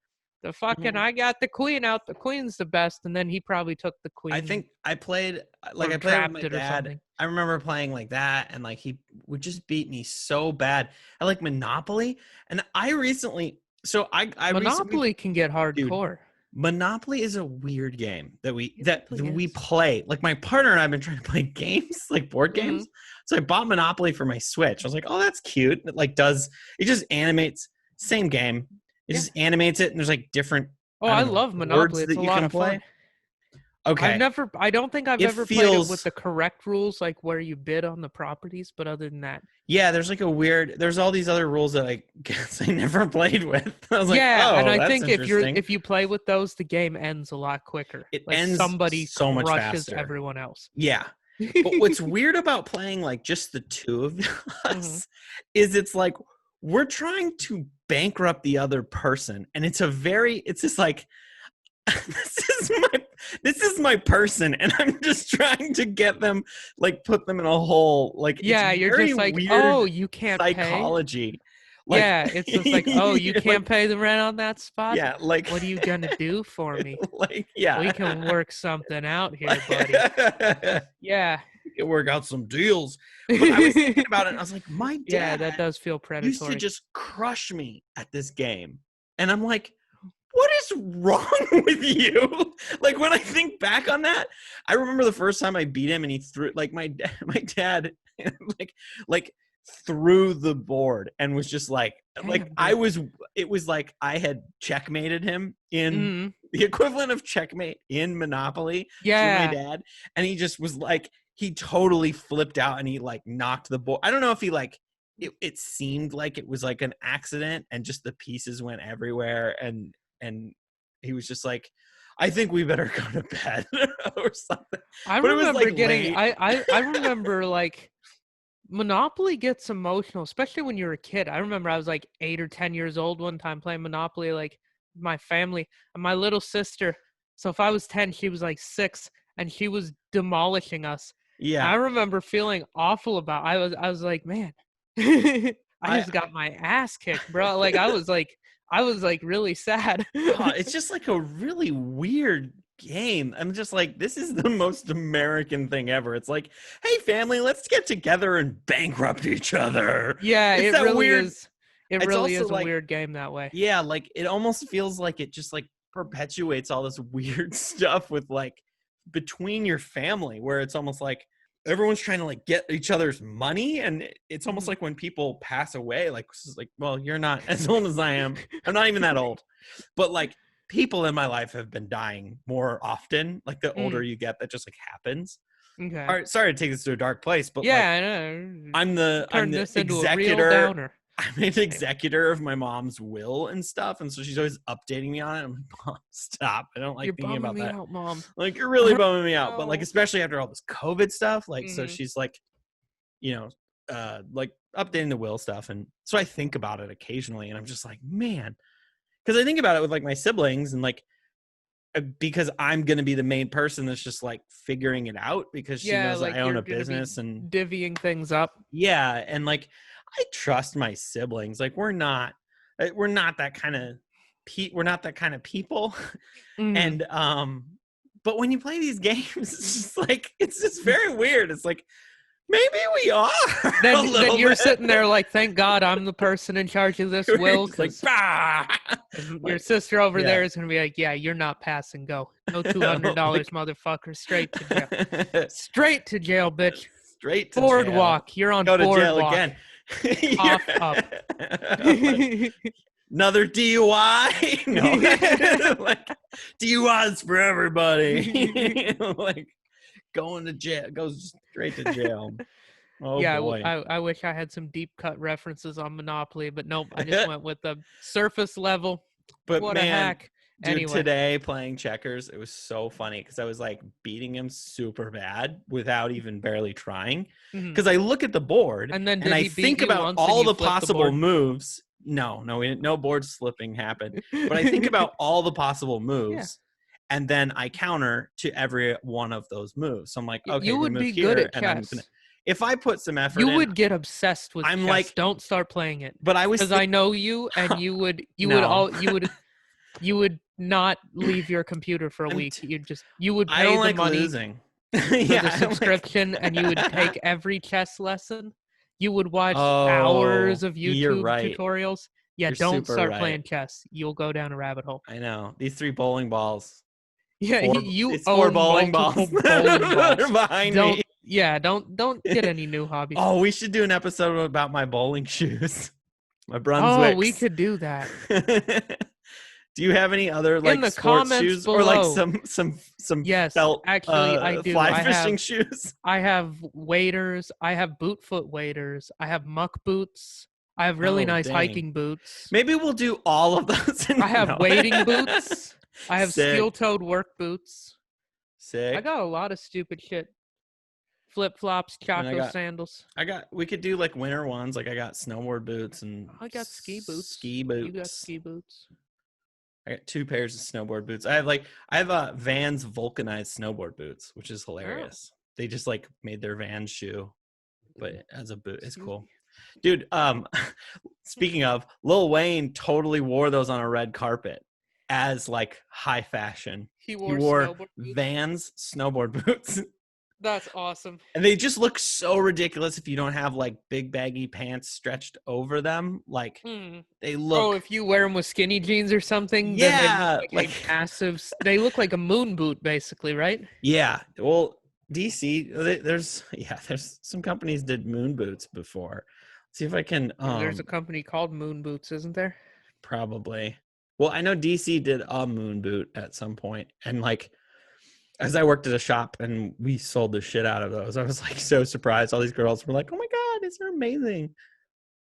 B: The fucking, I got the queen out. The queen's the best. And then he probably took the queen.
A: I think I played with my dad. I remember playing like that. And like, he would just beat me so bad. I like Monopoly. And I recently,
B: Monopoly can get hardcore.
A: Monopoly is a weird game that we play. Like, my partner and I have been trying to play games, like board games. So I bought Monopoly for my Switch. I was like, oh, that's cute. It just animates, same game. It just animates it, and there's like different.
B: I love Monopoly. It's a lot of fun.
A: Okay.
B: I don't think I've ever played it with the correct rules, like where you bid on the properties. But other than that,
A: there's like there's all these other rules that I guess I never played with. I was like,
B: and I think if you play with those, the game ends a lot quicker.
A: It ends
B: somebody
A: so much
B: crushes
A: faster.
B: Everyone else.
A: Yeah. But what's weird about playing like just the two of us is it's like we're trying to bankrupt the other person, and it's just like this is my person, and I'm just trying to get them, like, put them in a hole. Like,
B: you're just like, you can't
A: psychology.
B: Pay? It's just like, you can't pay the rent on that spot.
A: Yeah, like,
B: what are you gonna do for me?
A: Like,
B: we can work something out here, buddy.
A: We can work out some deals. But I was thinking about it, and I was like, my dad,
B: that does feel predatory.
A: Used to just crush me at this game, and I'm like, what is wrong with you? Like, when I think back on that, I remember the first time I beat him, and he threw, like, my dad like threw the board and was just like, it was like I had checkmated him in the equivalent of checkmate in Monopoly to my dad. And he just was like, he totally flipped out, and he like knocked the board. I don't know if he like, it seemed like it was like an accident and just the pieces went everywhere. And he was just like, I think we better go to bed or something.
B: I remember like Monopoly gets emotional, especially when you're a kid. I remember I was like 8 or 10 years old one time playing Monopoly, like my family and my little sister. So if I was 10, she was like 6, and she was demolishing us.
A: Yeah.
B: I remember feeling awful about. I was like, man, I just got my ass kicked, bro. Like I was like really sad.
A: It's just like a really weird game. I'm just like, this is the most American thing ever. It's like, hey, family, let's get together and bankrupt each other.
B: Yeah,
A: it's
B: it
A: that
B: really
A: weird,
B: is. It really is a weird game that way.
A: Yeah, like it almost feels like it just like perpetuates all this weird stuff with like between your family, where it's almost like everyone's trying to like get each other's money, and it's almost like when people pass away, like it's like, well, you're not as old as I am. I'm not even that old, but like people in my life have been dying more often. Like the older you get, that just like happens.
B: Okay.
A: All right, sorry to take this to a dark place, but
B: yeah,
A: like,
B: I know.
A: I'm the executor. I'm an executor of my mom's will and stuff, and so she's always updating me on it. I'm like, Mom, stop! I don't like thinking about that.
B: Out, Mom.
A: Like, you're really bumming me out. But like, especially after all this COVID stuff, like, so she's like, you know, like updating the will stuff, and so I think about it occasionally, and I'm just like, man, because I think about it with like my siblings, and like, because I'm gonna be the main person that's just like figuring it out, because she knows like, I own a business and
B: divvying things up.
A: Yeah, and like, I trust my siblings. Like we're not that kind of people. And but when you play these games, it's just like, it's just very weird. It's like, maybe we are.
B: Then you're sitting there like, thank God I'm the person in charge of this will.
A: Like,
B: your sister over there is gonna be like, yeah, you're not passing go. No $200, motherfucker. Straight to jail. Straight to jail, bitch.
A: Straight to
B: boardwalk.
A: Jail.
B: You're on
A: Go
B: boardwalk.
A: to jail again.
B: Cough up.
A: Another DUI? No. Like, DUIs for everybody. Like, going to jail. Goes straight to jail. Oh,
B: yeah,
A: boy.
B: I wish I had some deep cut references on Monopoly, but nope. I just went with the surface level.
A: But
B: what
A: man,
B: a hack.
A: Dude,
B: anyway.
A: Today playing checkers, it was so funny because I was like beating him super bad without even barely trying. Because I look at the board and I think about all the possible moves. No board slipping happened. But I think about all the possible moves, and then I counter to every one of those moves. So I'm like, okay,
B: you would be good at chess.
A: If I put some effort
B: you would get obsessed with chess. Like, don't start playing it.
A: But I was,
B: because I know you, and you would not leave your computer for a week. You would pay the money
A: losing.
B: for the subscription, and you would take every chess lesson. You would watch hours of YouTube tutorials. Yeah, don't start playing chess. You'll go down a rabbit hole.
A: I know. These 3 bowling balls.
B: Yeah,
A: it's 4 bowling balls. Behind me.
B: Yeah, don't get any new hobbies.
A: Oh, we should do an episode about my bowling shoes. My Brunswicks.
B: Oh, we could do that.
A: Do you have any other like sports shoes
B: below,
A: or like some
B: yes,
A: felt
B: actually I do.
A: fly fishing shoes?
B: I have waders. I have boot foot waders. I have muck boots. I have really nice hiking boots.
A: Maybe we'll do all of those.
B: I have wading boots. I have steel-toed work boots.
A: Sick.
B: I got a lot of stupid shit. Flip-flops, Chaco sandals.
A: We could do like winter ones. Like I got snowboard boots and
B: I got ski boots.
A: Ski boots.
B: You got ski boots.
A: I got 2 pairs of snowboard boots. I have Vans vulcanized snowboard boots, which is hilarious. Oh. They just like made their Vans shoe, but as a boot, it's cool. Dude, speaking of, Lil Wayne totally wore those on a red carpet as like high fashion.
B: He wore
A: Vans snowboard boots.
B: That's awesome.
A: And they just look so ridiculous if you don't have like big baggy pants stretched over them. Like they look.
B: Oh, if you wear them with skinny jeans or something.
A: Yeah,
B: then like massive. They look like a moon boot, basically, right?
A: Yeah. Well, DC, there's some companies did moon boots before. Let's see if I can.
B: There's a company called Moon Boots, isn't there?
A: Probably. Well, I know DC did a moon boot at some point, and like. As I worked at a shop and we sold the shit out of those, I was like so surprised. All these girls were like, "Oh my god, these are amazing!"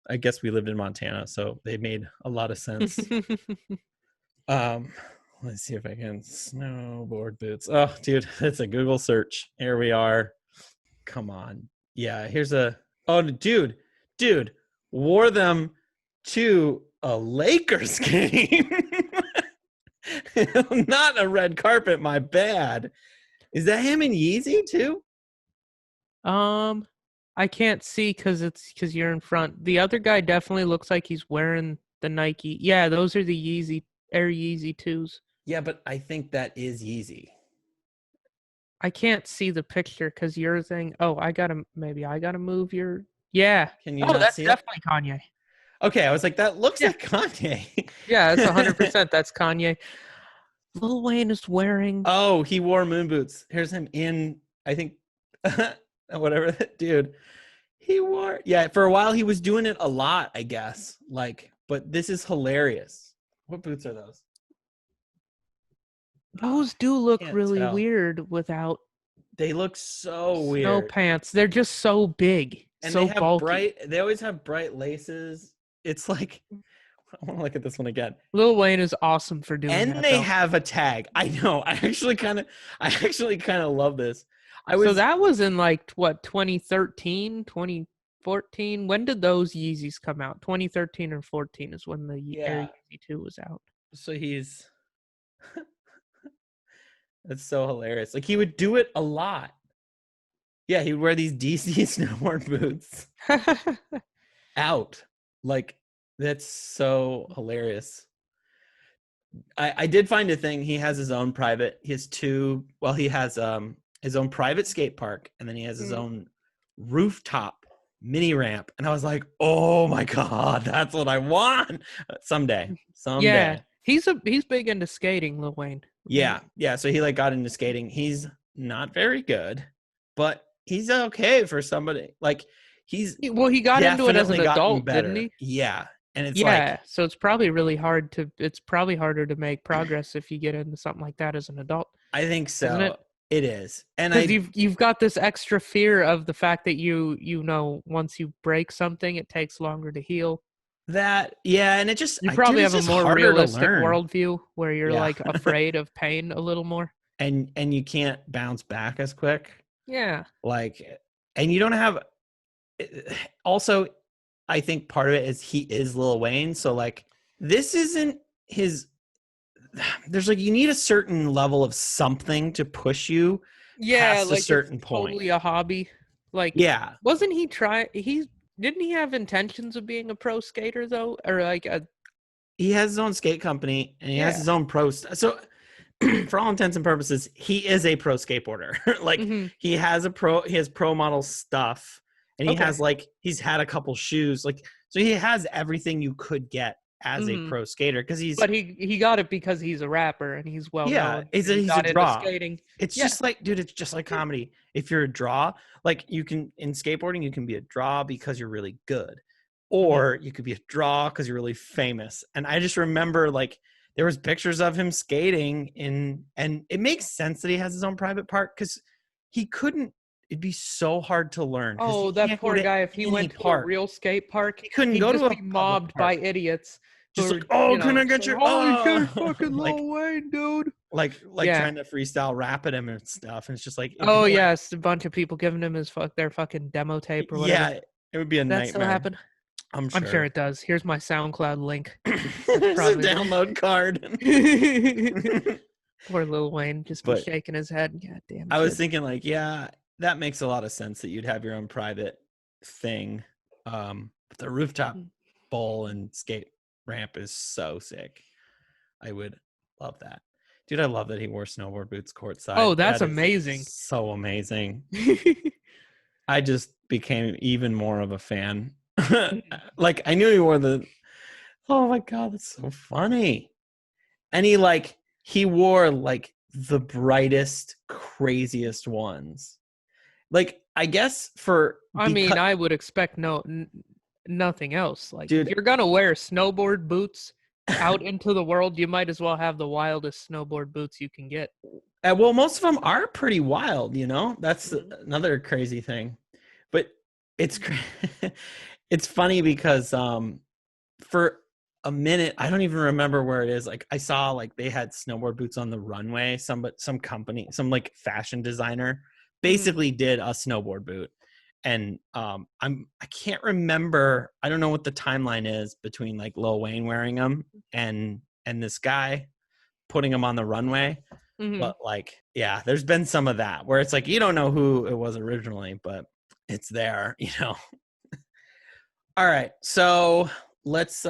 A: I guess we lived in Montana, so they made a lot of sense. Let's see if I can snowboard boots. Oh, dude, it's a Google search. Here we are. Come on, yeah. Here's a. Oh, dude, wore them to a Lakers game. Not a red carpet, my bad. Is that him in Yeezy too?
B: I can't see because you're in front. The other guy definitely looks like he's wearing the Nike. Yeah, those are the Yeezy Air Yeezy 2s.
A: Yeah, but I think that is Yeezy.
B: I can't see the picture because you're saying, oh, I gotta move your. Yeah.
A: Can you
B: Oh,
A: not
B: that's
A: see it?
B: definitely Kanye.
A: Okay, I was like, that looks like Kanye.
B: Yeah, it's 100%. That's Kanye. Lil Wayne is wearing.
A: Oh, he wore moon boots. Here's him in, I think, whatever, dude. He wore, yeah, for a while he was doing it a lot, I guess. Like, but this is hilarious. What boots are those?
B: Those do look
A: Can't
B: really
A: tell.
B: weird without
A: They look so
B: snow
A: weird.
B: pants. They're just so big,
A: And
B: so
A: they have
B: bulky.
A: they always have bright laces. It's like, I want to look at this one again.
B: Lil Wayne is awesome for doing
A: And
B: that.
A: they
B: Though.
A: have a tag. I know. I actually kind of love this.
B: So that was in like what 2013, 2014. When did those Yeezys come out? 2013 or 14 is when the Air Yeezy 2 was out.
A: So that's so hilarious. Like he would do it a lot. Yeah, he would wear these DC snowboard boots out. Like that's so hilarious. I did find a thing. He has his own private. He has his own private skate park, and then he has his own rooftop mini ramp. And I was like, oh my God, that's what I want. Someday.
B: Yeah, he's big into skating, Lil Wayne.
A: Yeah. So he like got into skating. He's not very good, but he's okay for somebody. Like he
B: got into it as an adult, didn't he?
A: Yeah. And it's
B: so it's probably really hard it's probably harder to make progress if you get into something like that as an adult.
A: I think so.
B: Isn't it?
A: It is. And
B: you've got this extra fear of the fact that you know once you break something it takes longer to heal.
A: And it just
B: you probably have a more realistic worldview where you're like afraid of pain a little more.
A: And you can't bounce back as quick.
B: Yeah.
A: Like, and you don't have also I think part of it is he is Lil Wayne. So like this isn't his, there's like, you need a certain level of something to push you past
B: like
A: a certain point.
B: Totally a hobby. Like, wasn't he didn't he have intentions of being a pro skater though? Or like
A: he has his own skate company and he has his own so for all intents and purposes, he is a pro skateboarder. Like he has pro model stuff. And he has he's had a couple shoes, so he has everything you could get as a pro skater but
B: he got it because he's a rapper and he's well known.
A: He's a draw. Skating. It's just like, dude, it's just like comedy. If you're a draw, like you can in skateboarding, you can be a draw because you're really good, or you could be a draw because you're really famous. And I just remember like there was pictures of him skating and it makes sense that he has his own private park because he couldn't. It'd be so hard to learn.
B: Oh, that poor guy! If he went to a real skate park,
A: he couldn't go to
B: be mobbed by idiots.
A: Just like, can I get your?
B: Oh, you fucking Lil Wayne, dude!
A: Like trying to freestyle rap at him and stuff. And it's just like,
B: oh yes, a bunch of people giving him their fucking demo tape or whatever.
A: Yeah, it would be a nightmare. That still happen?
B: I'm sure it does. Here's my SoundCloud link.
A: There's a download card.
B: Poor Lil Wayne just be shaking his head. God damn.
A: I was thinking like, that makes a lot of sense that you'd have your own private thing. The rooftop bowl and skate ramp is so sick. I would love that. Dude, I love that he wore snowboard boots courtside.
B: Oh, that's amazing.
A: So amazing. I just became even more of a fan. Like I knew he wore oh my God, that's so funny. And he wore like the brightest, craziest ones. Like, I guess
B: I would expect nothing else. Like, dude, if you're going to wear snowboard boots out into the world, you might as well have the wildest snowboard boots you can get.
A: Well, most of them are pretty wild, That's another crazy thing. But it's funny because for a minute, I don't even remember where it is. Like, I saw, like, they had snowboard boots on the runway. Some company, some, like, fashion designer basically did a snowboard boot, and I can't remember. I don't know what the timeline is between like Lil Wayne wearing them and this guy putting them on the runway, But like, yeah, there's been some of that where it's like, you don't know who it was originally, but it's there, you know? All right. So let's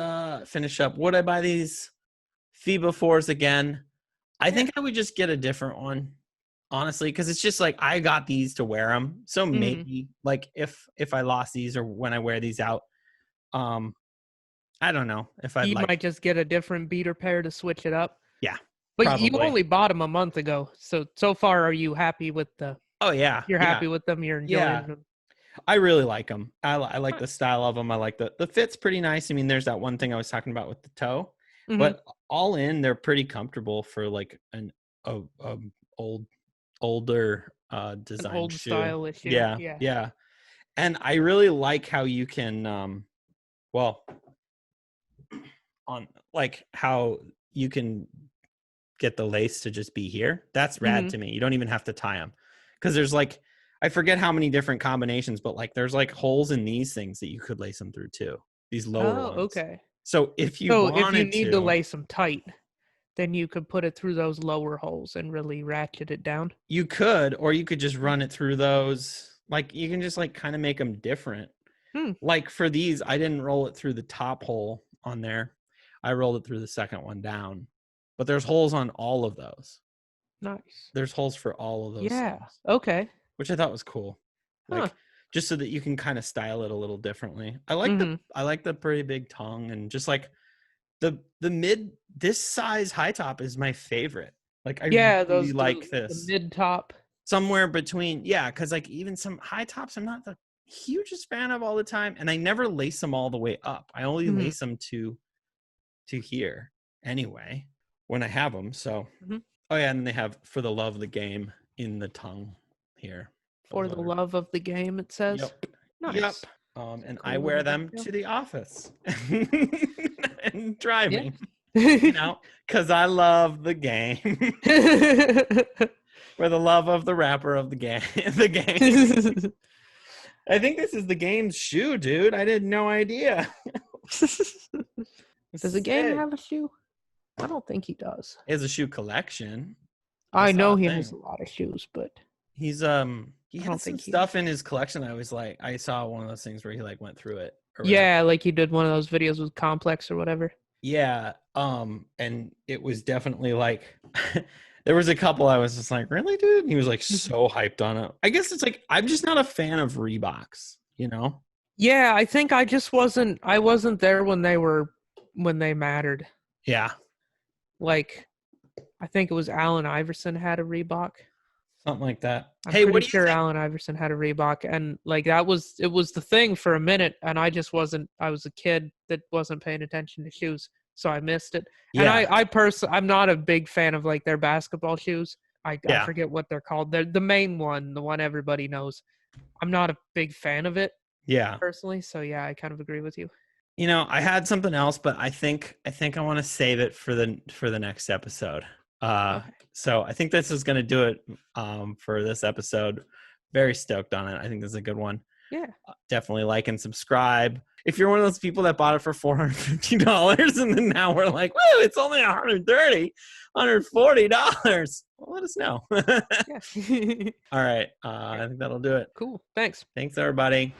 A: finish up. Would I buy these Fiba 4's again? I think I would just get a different one, honestly, because it's just like I got these to wear them. So maybe like if I lost these or when I wear these out, I don't know if I'd
B: might just get a different beater pair to switch it up.
A: Yeah.
B: But
A: probably.
B: You only bought them a month ago. So far, are you happy with the...
A: Oh, yeah.
B: You're happy with them? You're enjoying them?
A: I really like them. I like the style of them. I like the fit's pretty nice. I mean, there's that one thing I was talking about with the toe. But all in, they're pretty comfortable for like an older design
B: old
A: shoe.
B: Style issue.
A: Yeah. And I really like how you can on like how you can get the lace to just be here. That's rad to me. You don't even have to tie them, because there's like, I forget how many different combinations, but like there's like holes in these things that you could lace them through too. These lower ones.
B: Okay.
A: So if you
B: need to lace them tight, then you could put it through those lower holes and really ratchet it down.
A: You could, or you could just run it through those. Like you can just like kind of make them different. Like for these, I didn't roll it through the top hole on there. I rolled it through the second one down. But there's holes on all of those.
B: Nice.
A: There's holes for all of those.
B: Yeah.
A: Things,
B: okay.
A: Which I thought was cool. Like just so that you can kind of style it a little differently. I like the pretty big tongue, and just like the mid, this size high top is my favorite. Like I really like this.
B: The mid top.
A: Somewhere between, because like even some high tops I'm not the hugest fan of all the time, and I never lace them all the way up. I only lace them to here anyway when I have them. So oh yeah, and they have "For the Love of the Game" in the tongue here.
B: For the love of the game, it says.
A: Yep.
B: Nice.
A: Yep. And I wear them to the office and driving, you know, because I love the game. For the love of the rapper of the game. The game. I think this is the game's shoe, dude. I had no idea.
B: Does the game have a shoe? I don't think he does.
A: He has a shoe collection.
B: I know he has a lot of shoes, but
A: he's he has some stuff in his collection. I saw one of those things where he like went through it.
B: Yeah, like he did one of those videos with Complex or whatever.
A: Yeah, and it was definitely like there was a couple I was just like, really, dude? And he was like so hyped on it. I guess it's like I'm just not a fan of Reeboks, you know?
B: Yeah, I think I wasn't there when they mattered.
A: Yeah.
B: Like, I think it was Allen Iverson had a Reebok.
A: Something like that.
B: I'm pretty sure Allen Iverson had a Reebok, and like it was the thing for a minute, and I was a kid that wasn't paying attention to shoes, so I missed it. Yeah. And I'm not a big fan of like their basketball shoes. I forget what they're called. They're the main one, the one everybody knows. I'm not a big fan of it. Yeah. Personally, so yeah, I kind of agree with you.
A: You know, I had something else, but I think I want to save it for the next episode. Okay. So I think this is going to do it for this episode. Very stoked on it. I think this is a good one.
B: Yeah.
A: Definitely like and subscribe. If you're one of those people that bought it for $450 and then now we're like, woo, it's only $130, $140, well, let us know.
B: Yeah.
A: All right. I think that'll do it.
B: Cool. Thanks.
A: Thanks, everybody.